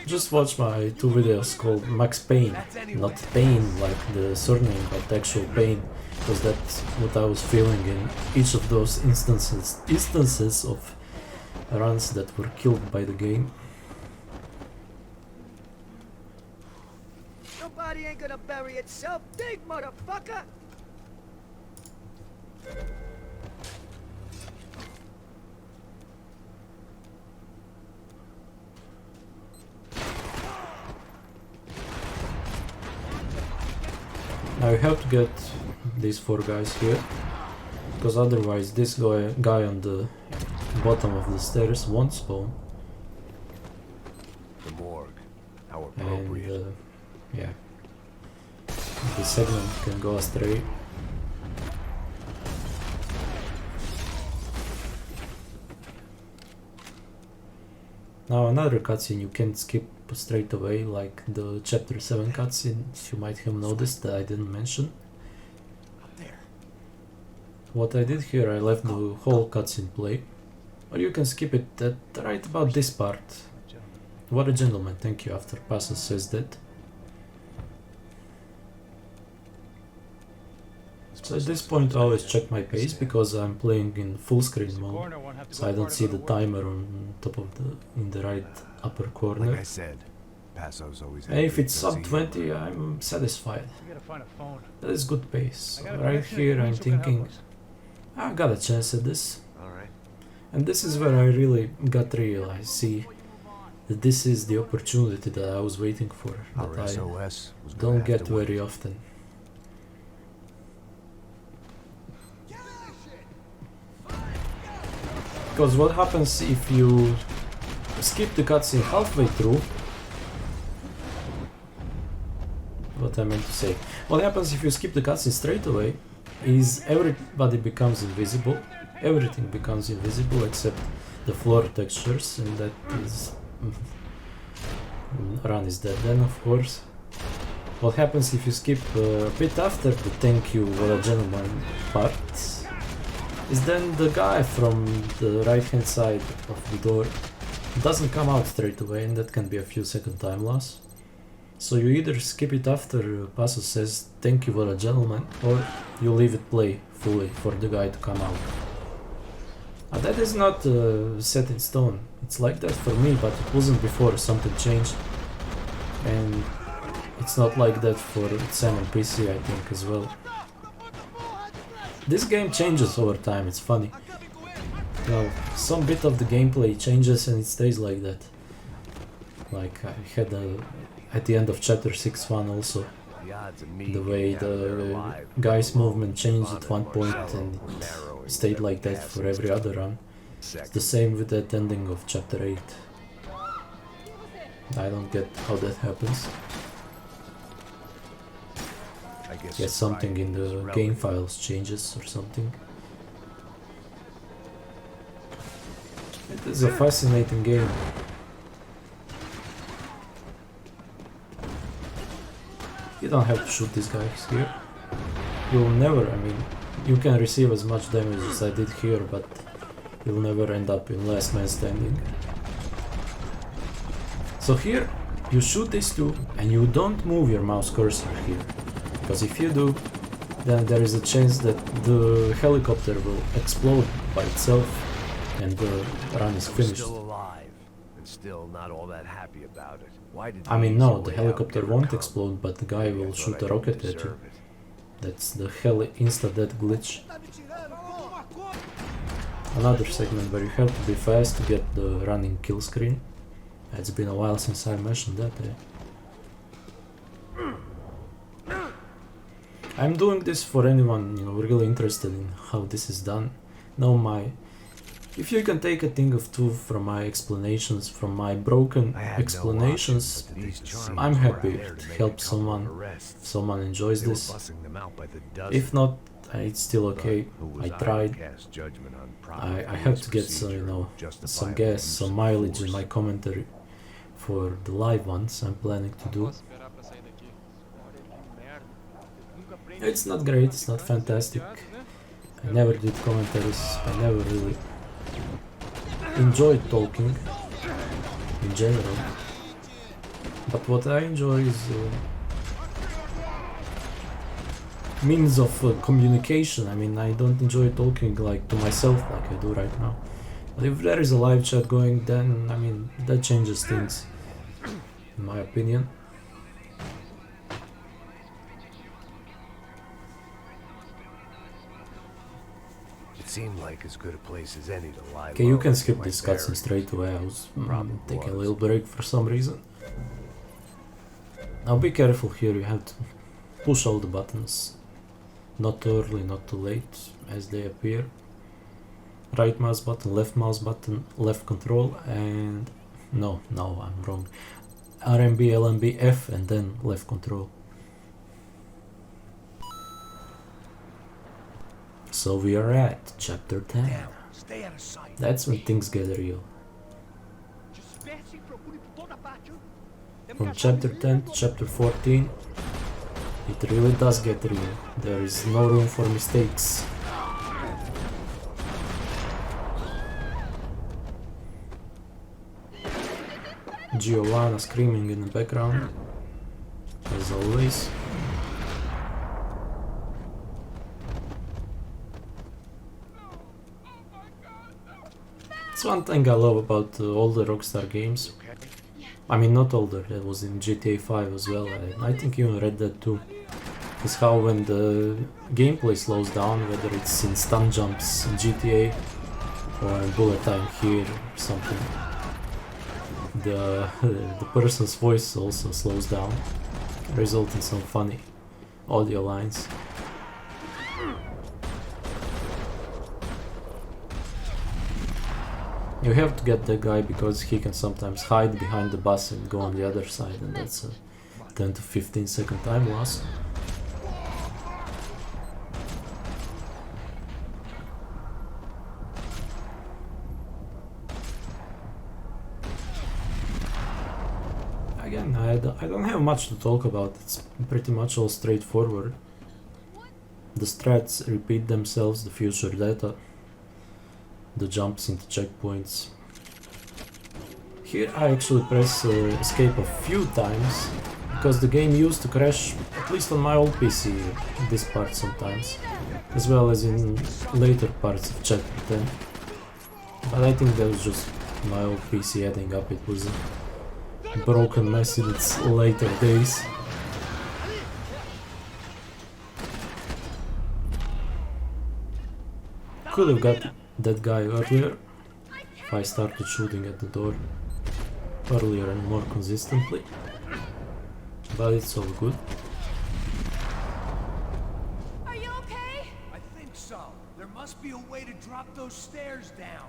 Just watch my 2 videos called Max Payne, not Payne like the surname, but actual Payne, because that's what I was feeling in each of those instances of runs that were killed by the game. Nobody ain't gonna bury itself, dig, motherfucker! Now you have to get these 4 guys here, because otherwise this guy on the bottom of the stairs won't spawn. The morgue. How And appropriate. yeah, the segment can go astray. Now another cutscene you can't skip straight away, like the chapter 7 cutscene, you might have noticed that I didn't mention. What I did here, I left the whole cutscene play, or you can skip it at right about this part. What a gentleman, thank you, after Passos says that. So at this point I always check my pace because I'm playing in full screen mode, so I don't see the timer on top of in the right upper corner. Like I said, Passos always And if it's sub 20, I'm satisfied. That is good pace. So right here I'm thinking, I got a chance at this. And this is where I really got real. I see that this is the opportunity that I was waiting for, that I don't get very often. Because what happens if you skip the cutscene halfway through? What I meant to say. What happens if you skip the cutscene straight away is everybody becomes invisible. Everything becomes invisible except the floor textures, and that is... run is dead then, of course. What happens if you skip a bit after the thank you, what a gentleman part, is then the guy from the right hand side of the door doesn't come out straight away, and that can be a few second time loss. So you either skip it after Passos says thank you, what a gentleman, or you leave it play fully for the guy to come out. That is not set in stone. It's like that for me, but it wasn't before something changed. And it's not like that for Sam and PC, I think, as well. This game changes over time, it's funny. Now, some bit of the gameplay changes and it stays like that. Like I had at the end of chapter 6 one also, the way the guy's movement changed at one point and it stayed like that for every other run. It's the same with that ending of chapter 8. I don't get how that happens. Guess something in the game files changes or something. It is a fascinating game. You don't have to shoot these guys here. You'll never, I mean, you can receive as much damage as I did here, but you'll never end up in last man standing. So here, you shoot these two and you don't move your mouse cursor here. Because if you do, then there is a chance that the helicopter will explode by itself and the run is finished. Still not all that happy about it. Why did I mean, no, the helicopter won't explode, but the guy will shoot a rocket at you. That's the insta-death glitch. Another segment where you have to be fast to get the running kill screen. It's been a while since I mentioned that. I'm doing this for anyone, you know, really interested in how this is done. If you can take a thing of two from my explanations, from my broken explanations, I'm happy it helps someone, if someone enjoys this. If not, it's still okay. I tried. I have to get some, you know, some gas, some mileage in my commentary for the live ones I'm planning to do. It's not great, it's not fantastic. I never did commentaries, I never really enjoyed talking in general, but what I enjoy is means of communication. I mean, I don't enjoy talking like to myself like I do right now, but if there is a live chat going, then I mean that changes things, in my opinion. Seemed like as good a place as any to lie. Okay, you can skip this cutscene straight away. I was taking a little break for some reason. Now be careful here, you have to push all the buttons. Not too early, not too late, as they appear. Right mouse button, left control, and... No, I'm wrong. RMB, LMB, F, and then left control. So we are at chapter 10. That's when things get real. From chapter 10 to chapter 14, it really does get real. There is no room for mistakes. Giovanna screaming in the background, as always. That's one thing I love about all the Rockstar games. I mean, not older, that was in GTA 5 as well. I think you read that too. Is how when the gameplay slows down, whether it's in stun jumps in GTA or in bullet time here or something, the person's voice also slows down, resulting in some funny audio lines. You have to get that guy because he can sometimes hide behind the bus and go on the other side, and that's a 10 to 15 second time loss. Again, I don't have much to talk about, it's pretty much all straightforward. The strats repeat themselves, the future data, the jumps into checkpoints. Here I actually press escape a few times, because the game used to crash, at least on my old PC, this part sometimes, as well as in later parts of chapter 10. But I think that was just my old PC adding up, it was a broken mess in its later days. Could have got that guy earlier if I started shooting at the door earlier and more consistently, but it's all good. so. There must be a way to drop those stairs down.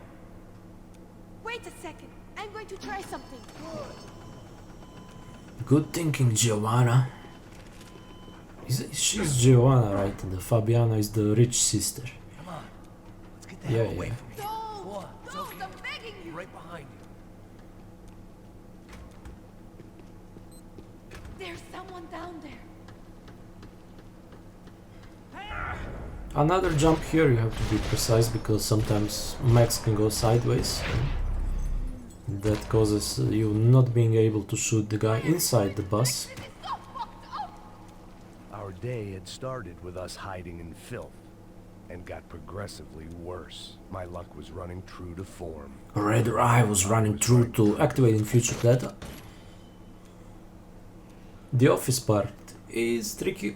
Wait a second. I'm going to try something. Good thinking, Giovanna. She's Giovanna, right? And the Fabiana is the rich sister. Come on. Let's get the hell away yeah. from here. Don't! What? It's Don't! okay. I'm begging you! Right behind you. There's someone down there. Another jump here, you have to be precise because sometimes Max can go sideways. That causes you not being able to shoot the guy inside the bus. This is so fucked up! Our day had started with us hiding in filth, and got progressively worse. My luck was running true to form. Rather, I was running through to activating future data. The office part is tricky.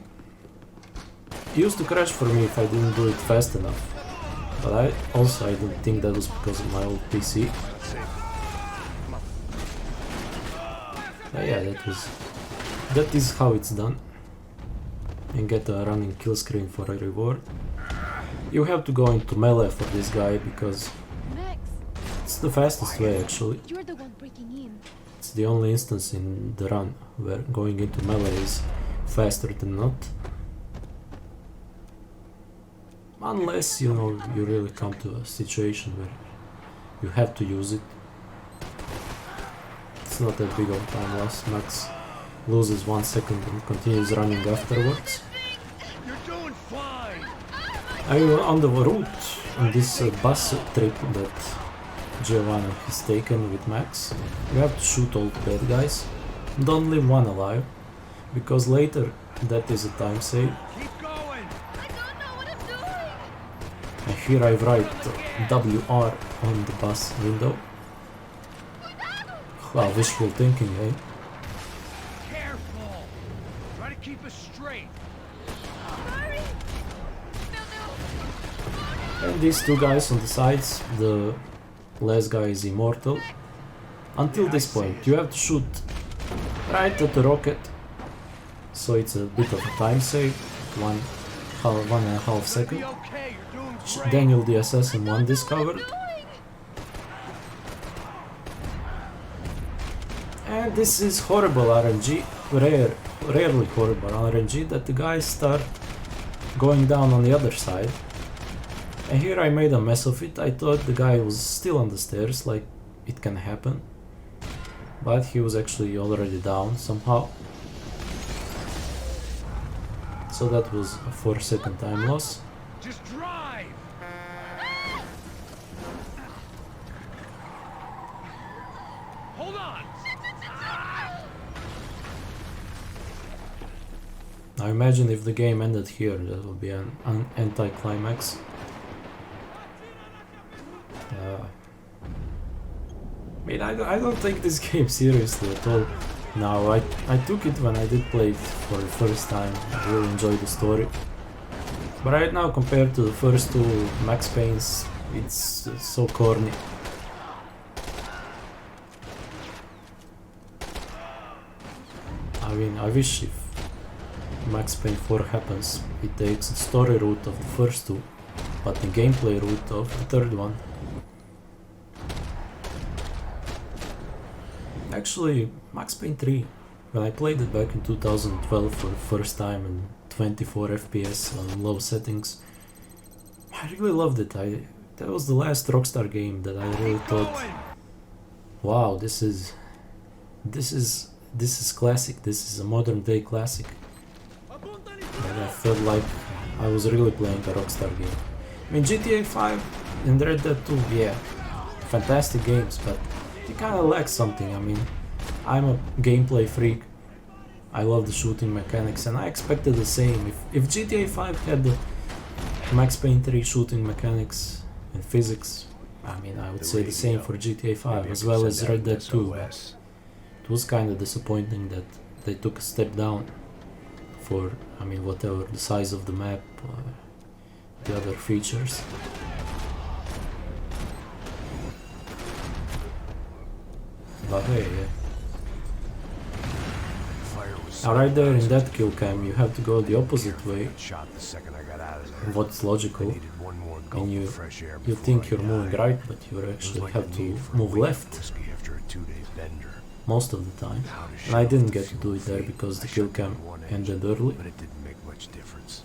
It used to crash for me if I didn't do it fast enough. But I don't think that was because of my old PC. Yeah, that is how it's done. And get a running kill screen for a reward. You have to go into melee for this guy because Max, it's the fastest way actually. you're the one breaking in. It's the only instance in the run where going into melee is faster than not. Unless, you know, you really come to a situation where you have to use it. It's not that big of a time loss. Max loses 1 second and continues running afterwards. You're doing fine. On the route on this bus trip that Giovanna has taken with Max, you have to shoot all the bad guys. Don't leave one alive, because later that is a time save. Keep going. I don't know what I'm doing! And here I write WR on the bus window. Wow, wishful thinking, eh? Careful. Try to keep us straight. Hurry! No! And these two guys on the sides, the last guy is immortal. Until this point, you have to shoot right at the rocket. So it's a bit of a time save, 1.5 seconds. Be okay. You're doing great. Daniel the Assassin 1 discovered. And this is horrible RNG, rarely horrible RNG, that the guys start going down on the other side. And here I made a mess of it. I thought the guy was still on the stairs, like it can happen. But he was actually already down somehow. So that was a 4-second time loss. Just drive. Hold on. Now imagine if the game ended here, that would be an anti-climax. I mean, I don't take this game seriously at all. Now, I took it when I did play it for the first time. I really enjoyed the story. But right now, compared to the first two Max Paynes, it's so corny. I mean, I wish if Max Payne 4 happens, it takes the story route of the first two, but the gameplay route of the third one. Actually, Max Payne 3, when I played it back in 2012 for the first time in 24 FPS on low settings, I really loved it. That was the last Rockstar game that I really thought, wow, this is classic. This is a modern day classic. And I felt like I was really playing a Rockstar game. I mean, GTA 5 and Red Dead 2, yeah, fantastic games, but they kind of lack something. I mean, I'm a gameplay freak. I love the shooting mechanics, and I expected the same. If GTA 5 had the Max Payne 3 shooting mechanics and physics, I mean, I would say the same for GTA 5 as well as Red Dead 2. But it was kind of disappointing that they took a step down for, I mean, whatever, the size of the map, the other features. But hey, yeah. Fire was Now right there in that kill cam you have to go the opposite way, Shot the second I got out of there. what's logical, Needed one more gulp and of fresh air you before think I you're moving died. right, but you It was actually like have the to need for a move week of left whiskey after a 2-day bender. most of the time. How to And I shut didn't off get the to fuel do it there feed. because the I kill shut cam down one ended engine, early. but it didn't make much difference.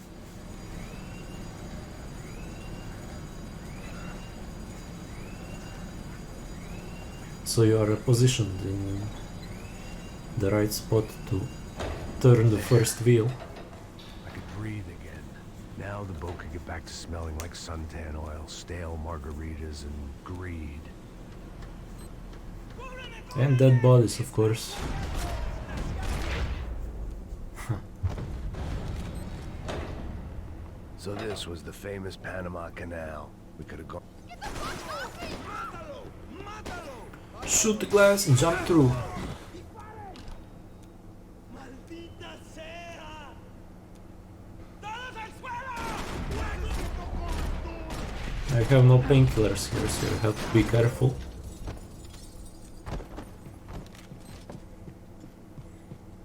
So you are positioned in the right spot to turn the first wheel. I could breathe again. Now the boat could get back to smelling like suntan oil, stale margaritas, and greed. And dead bodies, of course. So this was the famous Panama Canal. We could have gone. Shoot the glass and jump through. I have no painkillers here, so you have to be careful.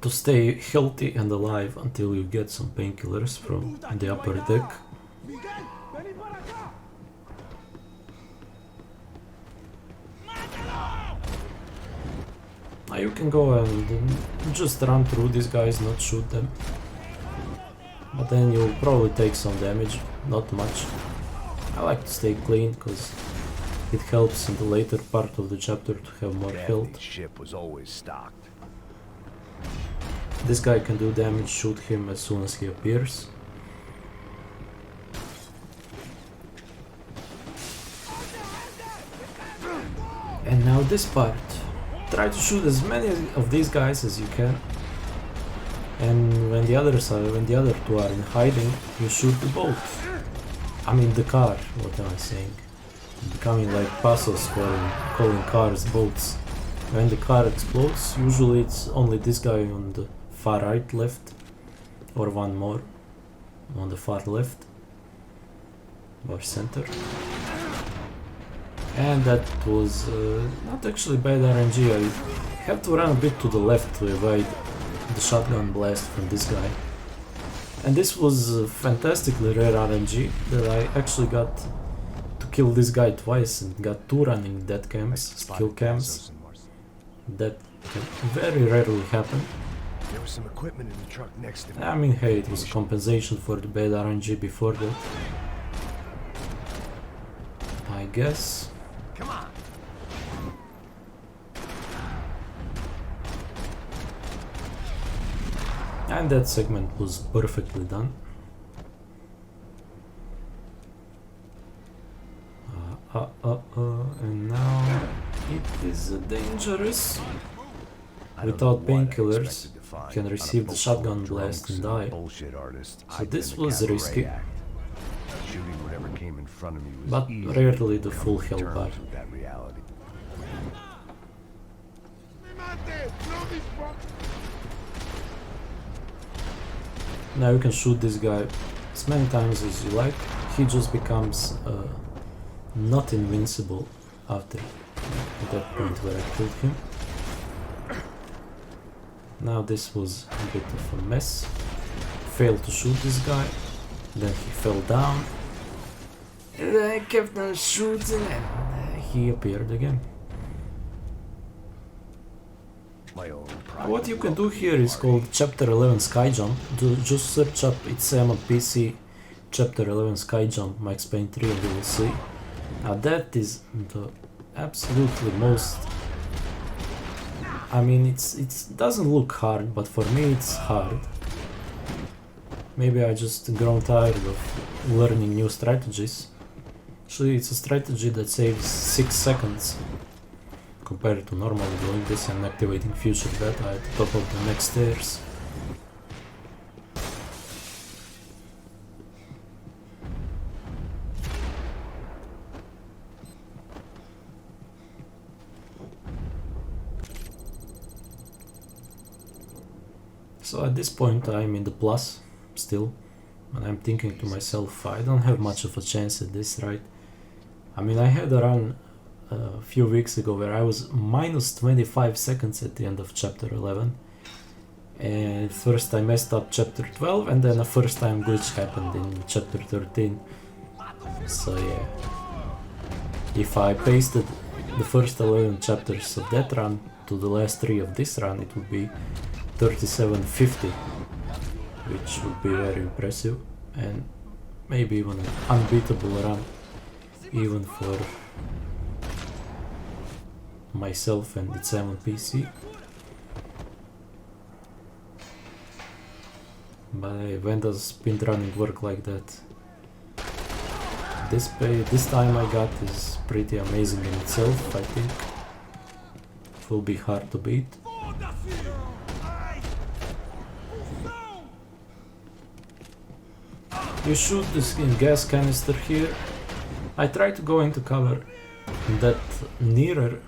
To stay healthy and alive until you get some painkillers from the upper deck. Now you can go and just run through these guys, not shoot them. But then you'll probably take some damage, not much. I like to stay clean because it helps in the later part of the chapter to have more health. Daphne's ship was always stocked. This guy can do damage, shoot him as soon as he appears. And now this part. Try to shoot as many of these guys as you can. And when the other two are in hiding, you shoot the boat. I mean the car, what am I saying? Becoming like Pasos calling cars boats. When the car explodes, usually it's only this guy on the far right left, or one more on the far left, or center. And that was not actually bad RNG. I have to run a bit to the left to avoid the shotgun blast from this guy. And this was fantastically rare RNG that I actually got to kill this guy twice and got 2 running dead cams, kill cams. That can very rarely happen. There was some equipment in the truck next to me. I mean, hey, it was compensation for the bad RNG before that, I guess. Come on. And that segment was perfectly done. And now it is dangerous. Without painkillers, you can receive the shotgun blast and die. So this was risky, but rarely the full health bar. Now you can shoot this guy as many times as you like. He just becomes not invincible after that point where I killed him. Now this was a bit of a mess. Failed to shoot this guy, then he fell down, and then I kept on shooting and he appeared again. What you can do here is called Chapter 11 Sky Jump. Just search up ITSM on PC, Chapter 11 Sky Jump, Max Payne 3, and you will see. Now that is the absolutely most... I mean, it doesn't look hard, but for me it's hard. Maybe I just grown tired of learning new strategies. Actually, it's a strategy that saves 6 seconds compared to normally doing this and activating future data at the top of the next stairs. So at this point I'm in the plus still, and I'm thinking to myself, I don't have much of a chance at this, right? I mean, I had a run a few weeks ago where I was minus 25 seconds at the end of chapter 11, And first I messed up chapter 12 and then a first time glitch happened in chapter 13. So yeah, if I pasted the first 11 chapters of that run to the last 3 of this run, it would be 3750, which would be very impressive and maybe even an unbeatable run even for myself and it's on PC. But when does speedrunning work like that? This time I got is pretty amazing in itself, I think. It will be hard to beat. You shoot this gas canister here. I try to go into cover that nearer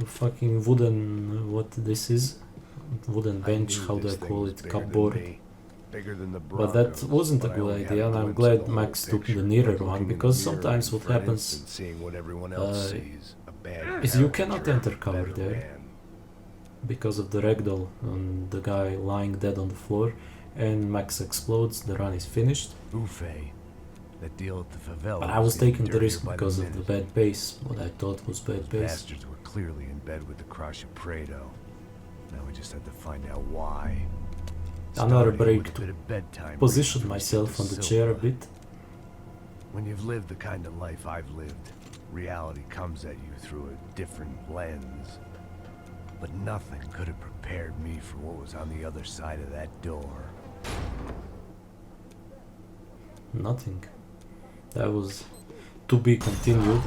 fucking wooden, what this is, wooden bench, how do I call it, cupboard. But that wasn't a good idea, and I'm glad Max took the nearer one, because sometimes what happens is you cannot enter cover there because of the ragdoll on the guy lying dead on the floor, and Max explodes, the run is finished. But I was taking the risk because of the bad pace, what I thought was bad pace. Bastards were clearly in bed with the crush of Prado. Now we just had to find out why. Another break to position myself on the chair a bit. When you've lived the kind of life I've lived, reality comes at you through a different lens. But nothing could have prepared me for what was on the other side of that door. Nothing. That was to be continued.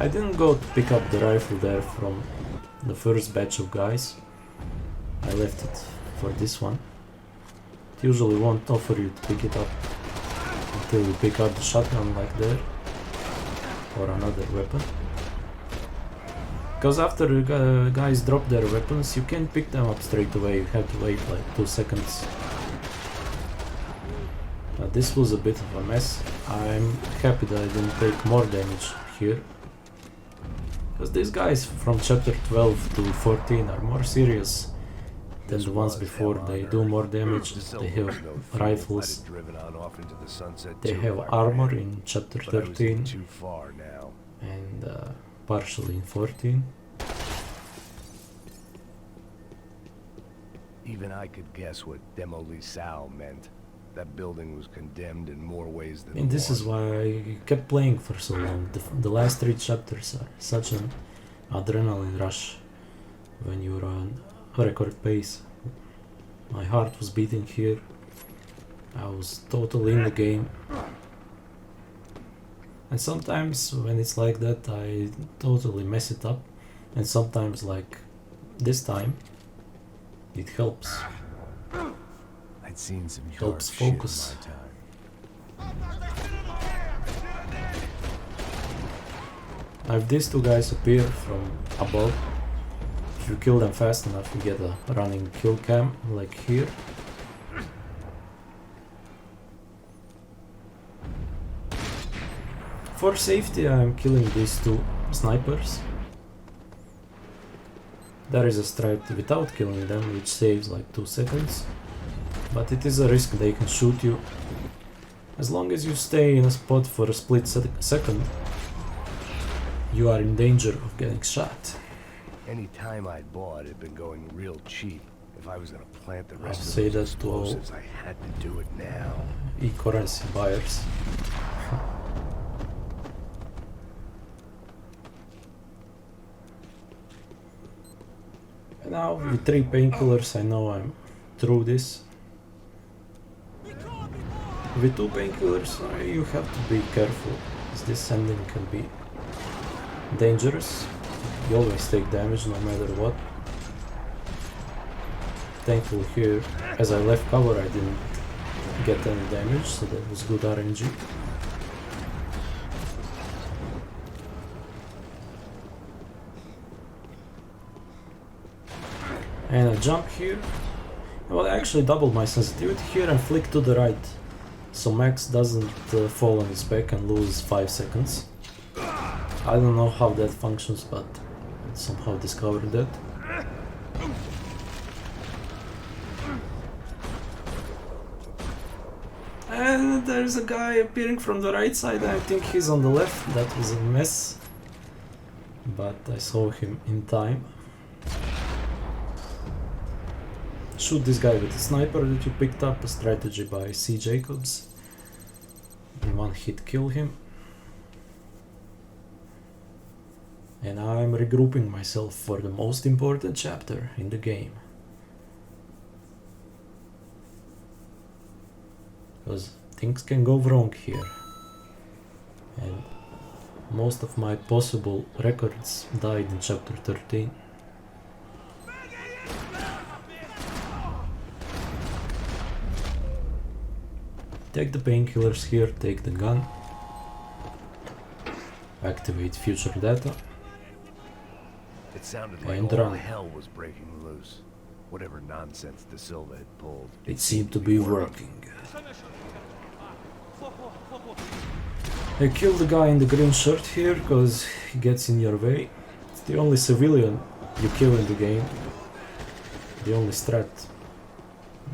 I didn't go to pick up the rifle there from the first batch of guys. I left it for this one. It usually won't offer you to pick it up until you pick up the shotgun like that, or another weapon. Because after guys drop their weapons, you can't pick them up straight away, you have to wait like 2 seconds. But this was a bit of a mess. I'm happy that I didn't take more damage here. Because these guys from chapter 12 to 14 are more serious than the ones before. They do more damage, they have rifles, they have armor in chapter 13 and partially in 14. Even I could guess what Demolisal meant. That building was condemned in more ways than And this is why I kept playing for so long. The last 3 chapters are such an adrenaline rush when you're on record pace. My heart was beating here. I was totally in the game. And sometimes when it's like that I totally mess it up. And sometimes like this time it helps. I'd seen some Helps dark shit in focus. my time. Now if these 2 guys appear from above, if you kill them fast enough you get a running kill cam like here. For safety I'm killing these 2 snipers. There is a strat without killing them, which saves like 2 seconds. But it is a risk, they can shoot you. As long as you stay in a spot for a split second, you are in danger of getting shot. Any time I'd bought had been going real cheap. If I was gonna plant the I'll rest of say those that to all explosives, I had to do it now. e-currency buyers. And now with 3 painkillers I know I'm through this. With 2 painkillers you have to be careful, as this ending can be dangerous. You always take damage no matter what. Thankfully here, as I left cover I didn't get any damage, so that was good RNG. And I jump here. Well, I actually doubled my sensitivity here and flick to the right, so Max doesn't fall on his back and lose 5 seconds. I don't know how that functions, but I somehow discovered that. And there's a guy appearing from the right side. I think he's on the left. That was a mess, but I saw him in time. Shoot this guy with a sniper that you picked up, a strategy by C. Jacobs. In one hit kill him. And I'm regrouping myself for the most important chapter in the game. Because things can go wrong here. And most of my possible records died in chapter 13. Take the painkillers here, take the gun. Activate future data. It sounded like And all run. hell was breaking loose. Whatever nonsense De Silva had pulled. It seemed to be working. I killed the guy in the green shirt here because he gets in your way. It's the only civilian you kill in the game. The only strat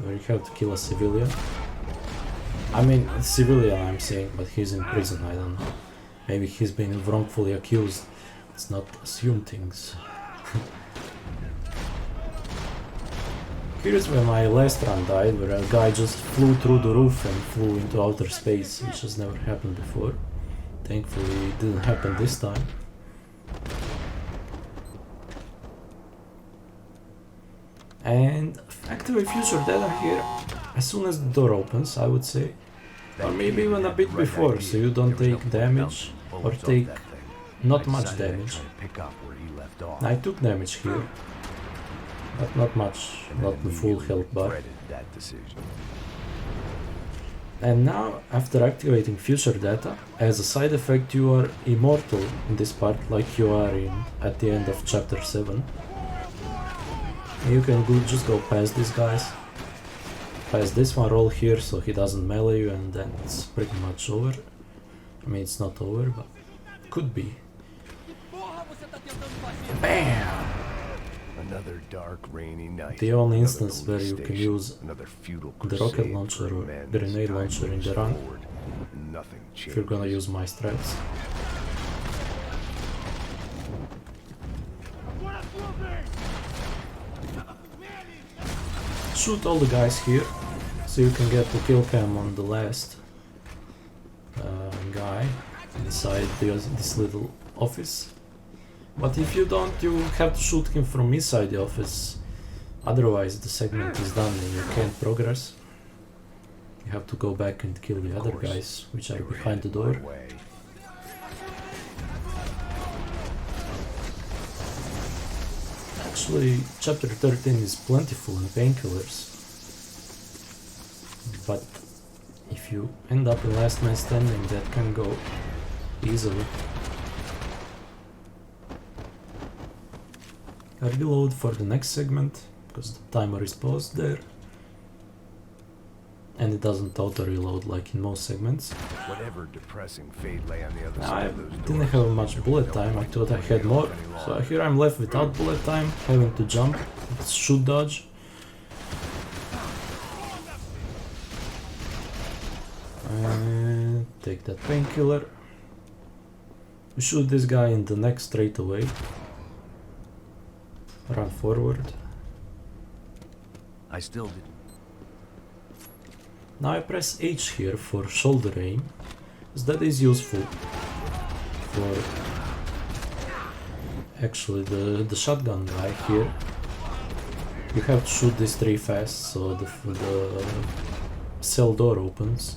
where you have to kill a civilian. I mean, civilian I'm saying, but he's in prison, I don't know. Maybe he's been wrongfully accused. Let's not assume things. Here's where my last run died, where a guy just flew through the roof and flew into outer space, which has never happened before. Thankfully it didn't happen this time. And activate future data here as soon as the door opens, I would say. Or maybe even a bit before, so you don't take damage or take not much damage. I took damage here, but not much, not the full health bar. And now, after activating future data, as a side effect you are immortal in this part, like you are at the end of chapter 7. You can just go past these guys, past this one, roll here so he doesn't melee you, and then it's pretty much over. I mean, it's not over, but could be. BAM! Another dark, rainy night. The only Another instance where police you can station, use another futile the rocket crusade launcher for or men. grenade Time launcher in moves the run, forward. Nothing if you're gonna changes. use my strats. Shoot all the guys here, so you can get the kill cam on the last guy inside this little office. But if you don't, you have to shoot him from inside the office, otherwise the segment is done and you can't progress. You have to go back and kill the other guys, which are behind the door. Actually, chapter 13 is plentiful in painkillers, but if you end up in last man standing, that can go easily. I reload for the next segment, because the timer is paused there. And it doesn't auto-reload like in most segments. Whatever depressing fate lay on the other I side of those didn't doors, have much bullet time, I thought I had more. So here I'm left without bullet time, having to jump, shoot dodge. And take that painkiller. We shoot this guy in the neck straight away. Run forward. I still did. Now I press H here for shoulder aim, because that is useful for actually the shotgun guy here. You have to shoot this tree fast so the cell door opens.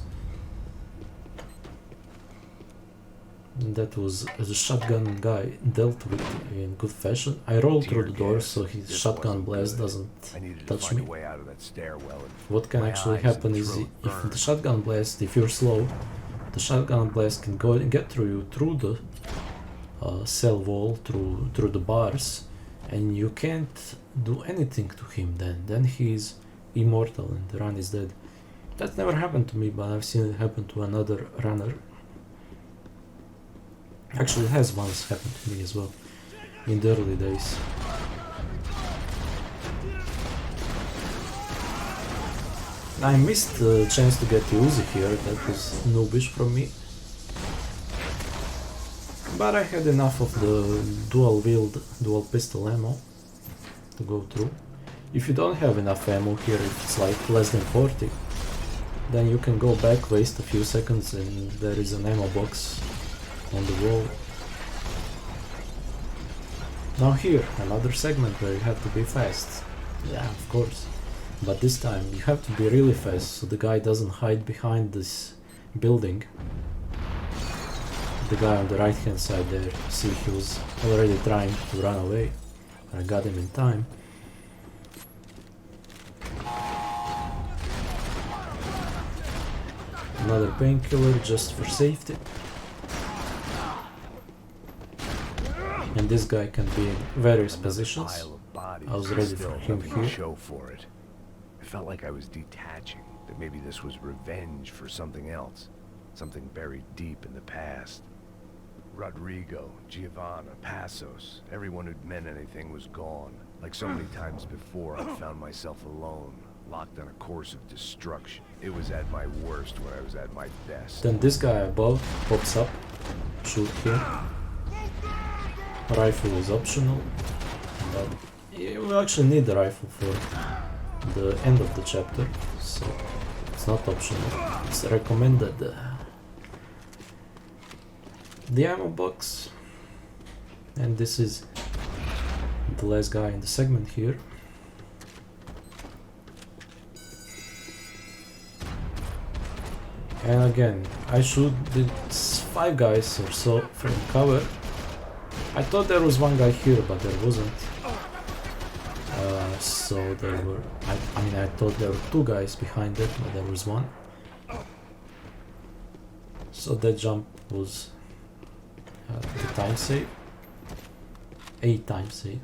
And that was the shotgun guy dealt with in good fashion. I roll through the door so his shotgun blast doesn't touch me. What can actually happen is if the shotgun blast, if you're slow, the shotgun blast can go and get through you through the cell wall, through the bars, and you can't do anything to him then. Then he's immortal and the run is dead. That's never happened to me, but I've seen it happen to another runner. Actually, it has once happened to me as well, in the early days. I missed the chance to get the Uzi here, that was noobish from me. But I had enough of the dual-wield, dual-pistol ammo to go through. If you don't have enough ammo here, if it's like less than 40, then you can go back, waste a few seconds, and there is an ammo box on the wall. Now here, another segment where you have to be fast. Yeah, of course. But this time you have to be really fast so the guy doesn't hide behind this building. The guy on the right hand side there, see, he was already trying to run away. I got him in time. Another painkiller just for safety. And this guy can be in various positions. I was ready for him here. Show for it. I felt like I was detaching, that maybe this was revenge for something else, something buried deep in the past. Rodrigo, Giovanna, Passos, everyone who'd meant anything was gone. Like so many times before, I found myself alone, locked on a course of destruction. It was at my worst when I was at my best. Then this guy above pops up, shoot him. Rifle is optional, but you actually need the rifle for the end of the chapter, so it's not optional, it's recommended. The ammo box, and this is the last guy in the segment here. And again, I shoot these 5 guys or so from cover. I thought there was one guy here, but there wasn't. So there were, I mean, I thought there were 2 guys behind it, but there was one. So that jump was the time save. 8 time save.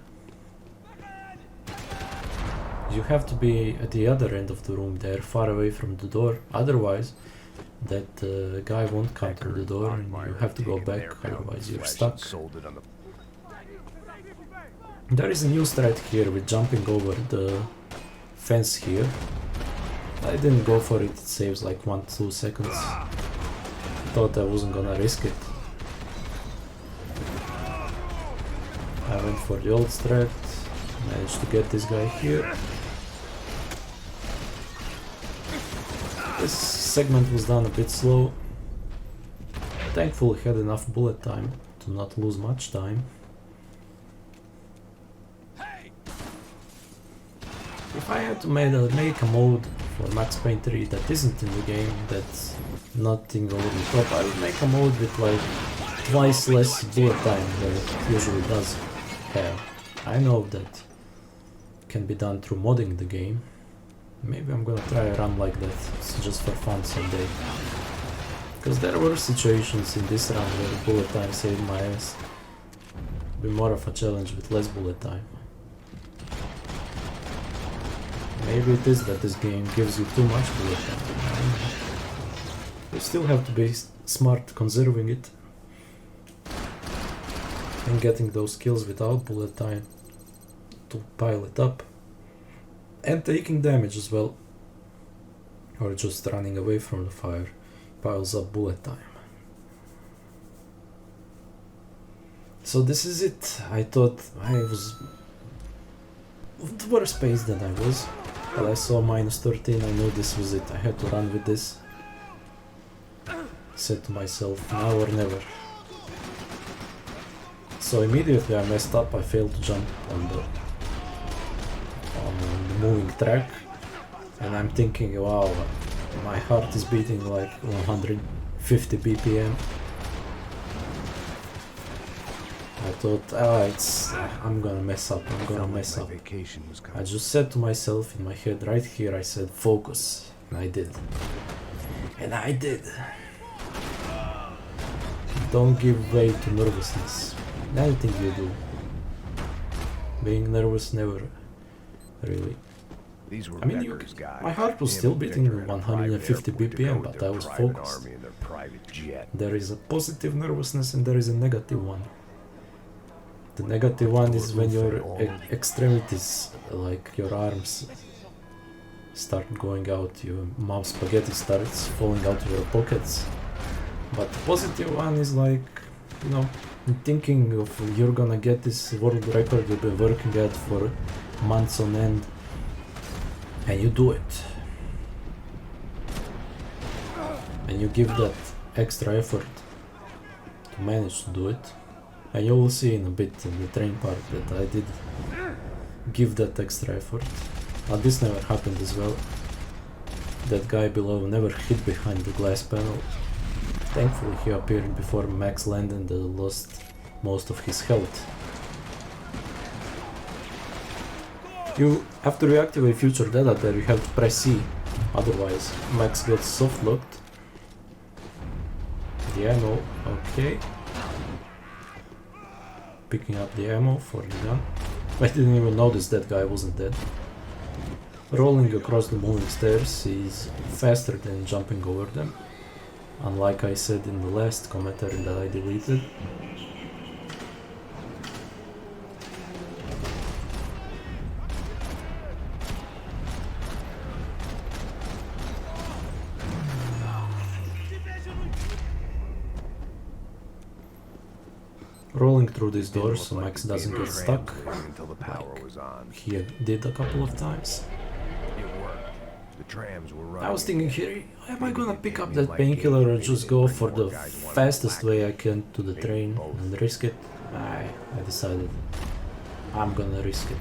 You have to be at the other end of the room there, far away from the door, otherwise that guy won't come through the door and you have to go back, otherwise you're stuck. There is a new strat here with jumping over the fence here. I didn't go for it, it saves like 1-2 seconds. Thought I wasn't gonna risk it. I went for the old strat, managed to get this guy here. This segment was done a bit slow. Thankfully had enough bullet time to not lose much time. If I had to make a mode for Max Payne 3 that isn't in the game, that's nothing over the top, I would make a mode with like twice less bullet time than it usually does have. I know that can be done through modding the game. Maybe I'm gonna try a run like that, it's just for fun someday. Because there were situations in this run where the bullet time saved my ass. Be more of a challenge with less bullet time. Maybe it is that this game gives you too much bullet time. You still have to be smart conserving it. And getting those kills without bullet time to pile it up. And taking damage as well. Or just running away from the fire piles up bullet time. So this is it. I thought I was at worse pace than I was. But I saw -13, I knew this was it. I had to run with this. Said to myself, now or never. So immediately I messed up, I failed to jump on the moving track. And I'm thinking, wow, my heart is beating like 150 BPM. I thought, I'm gonna mess up, I just said to myself in my head right here, I said focus, and I did. And I did. Don't give way to nervousness. Anything you do. Being nervous never really These were I mean, Becker's guys. my heart was Him still and beating Victor had a 150 private airport to go BPM, with but their I was private focused. army and their private jet. There is a positive nervousness and there is a negative one. The negative one is when your extremities, like your arms, start going out, your mouth spaghetti starts falling out of your pockets. But the positive one is like, you know, thinking of you're gonna get this world record you've been working at for months on end, and you do it. And you give that extra effort to manage to do it. And you will see in a bit in the train part that I did give that extra effort. But this never happened as well. That guy below never hid behind the glass panel. Thankfully he appeared before Max landed and lost most of his health. You have to reactivate future data there, you have to press C, otherwise Max gets soft locked. The ammo, okay. Picking up the ammo for the gun. I didn't even notice that guy wasn't dead. Rolling across the moving stairs is faster than jumping over them. Unlike I said in the last commentary that I deleted. Rolling through these doors so Max doesn't get stuck, until the power was on. he did a couple of times. It worked. The trams were running. I was thinking here, am I gonna pick up that painkiller or just go for the fastest way I can to the train and risk it? I decided I'm gonna risk it.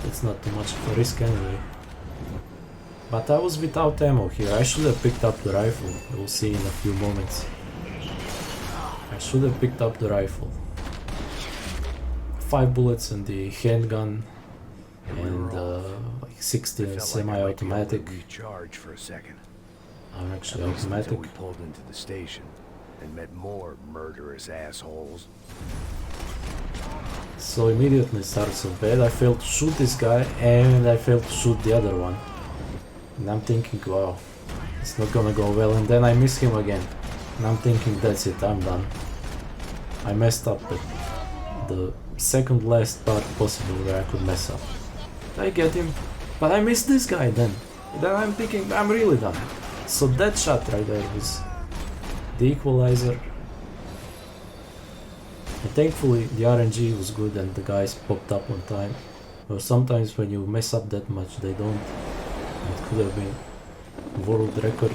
It's not too much of a risk anyway. But I was without ammo here, I should have picked up the rifle, we'll see in a few moments. I should have picked up the rifle. 5 bullets in the handgun and like 60 semi-automatic. Recharge for a second. Are actually At least until automatic. we pulled into the station and met more murderous assholes. So immediately starts so bad. I failed to shoot this guy and I failed to shoot the other one. And I'm thinking, wow, it's not gonna go well. And then I miss him again. And I'm thinking, that's it, I'm done. I messed up at the second last part possible where I could mess up. I get him, but I missed this guy then. Then I'm thinking, I'm really done. So that shot right there was the equalizer. And thankfully the RNG was good and the guys popped up on time. But sometimes when you mess up that much, they don't. It could have been world record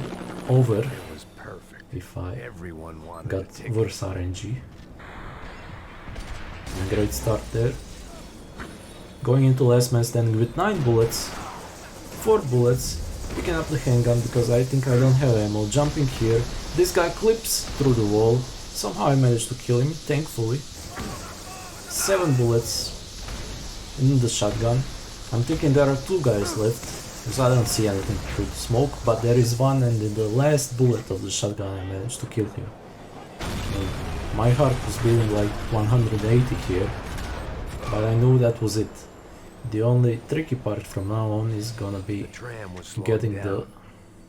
over It was perfect. if I Everyone wanted got a ticket. worse RNG. Great start there. Going into last man standing with 9 bullets, 4 bullets, picking up the handgun because I think I don't have ammo, jumping here. This guy clips through the wall. Somehow I managed to kill him, thankfully. 7 bullets in the shotgun. I'm thinking there are 2 guys left, because I don't see anything through the smoke, but there is one, and in the last bullet of the shotgun I managed to kill him. And my heart was beating like 180 here, but I knew that was it. The only tricky part from now on is gonna be The tram was slowing getting down, the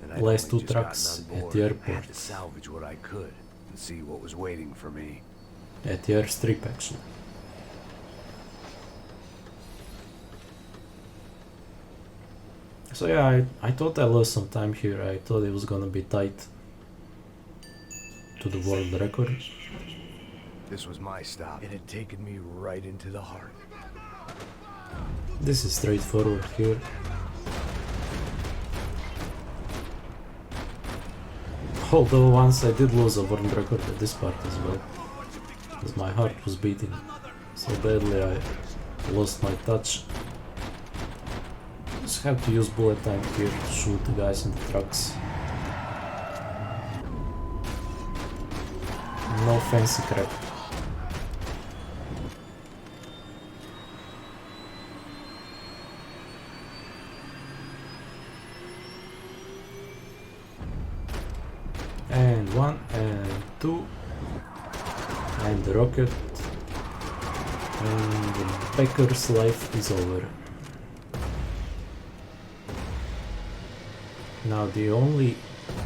and I'd last only 2 just trucks gotten on at board. the I airport. had to salvage what I could and see what was waiting for me. At the airstrip actually. So yeah, I thought I lost some time here. I thought it was gonna be tight to the world record. This was my stop. It had taken me right into the heart. This is straightforward here. Although once I did lose a world record at this part as well, because my heart was beating so badly I lost my touch. Just have to use bullet time here to shoot the guys in the trucks. No fancy crap. And 1 and 2 and the rocket, and the Becker's life is over. Now the only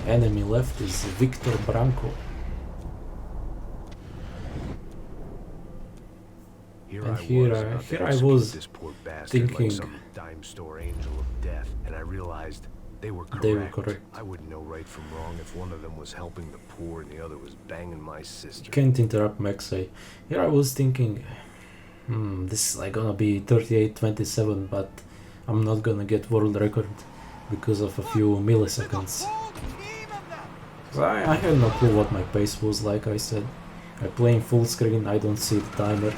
enemy left is Victor Branco. And here I was this poor bastard thinking like some dime store angel of death, and I realized they were correct. I wouldn't know right from wrong if one of them was helping the poor and the other was banging my sister. You can't interrupt, Maxey. Here I was thinking, this is like gonna be 38-27, but I'm not gonna get world record because of a few milliseconds. I had no clue what my pace was, like I said. I play in full screen, I don't see the timer.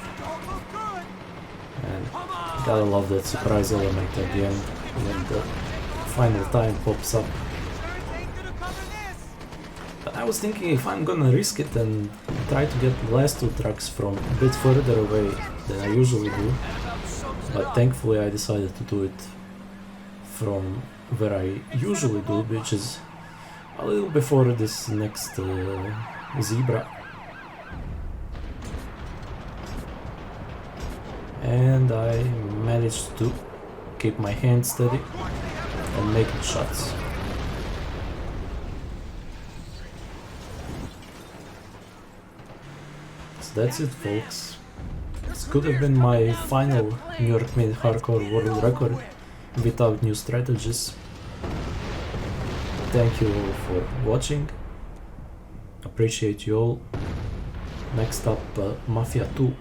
And gotta love that surprise element at the end when the final time pops up. But I was thinking if I'm gonna risk it and try to get the last two trucks from a bit further away than I usually do. But thankfully I decided to do it from where I usually do, which is a little before this next zebra. And I managed to keep my hand steady and make shots. So that's it, folks. This could have been my final NYM Hardcore world record without new strategies. Thank you all for watching. Appreciate you all. Next up, Mafia 2.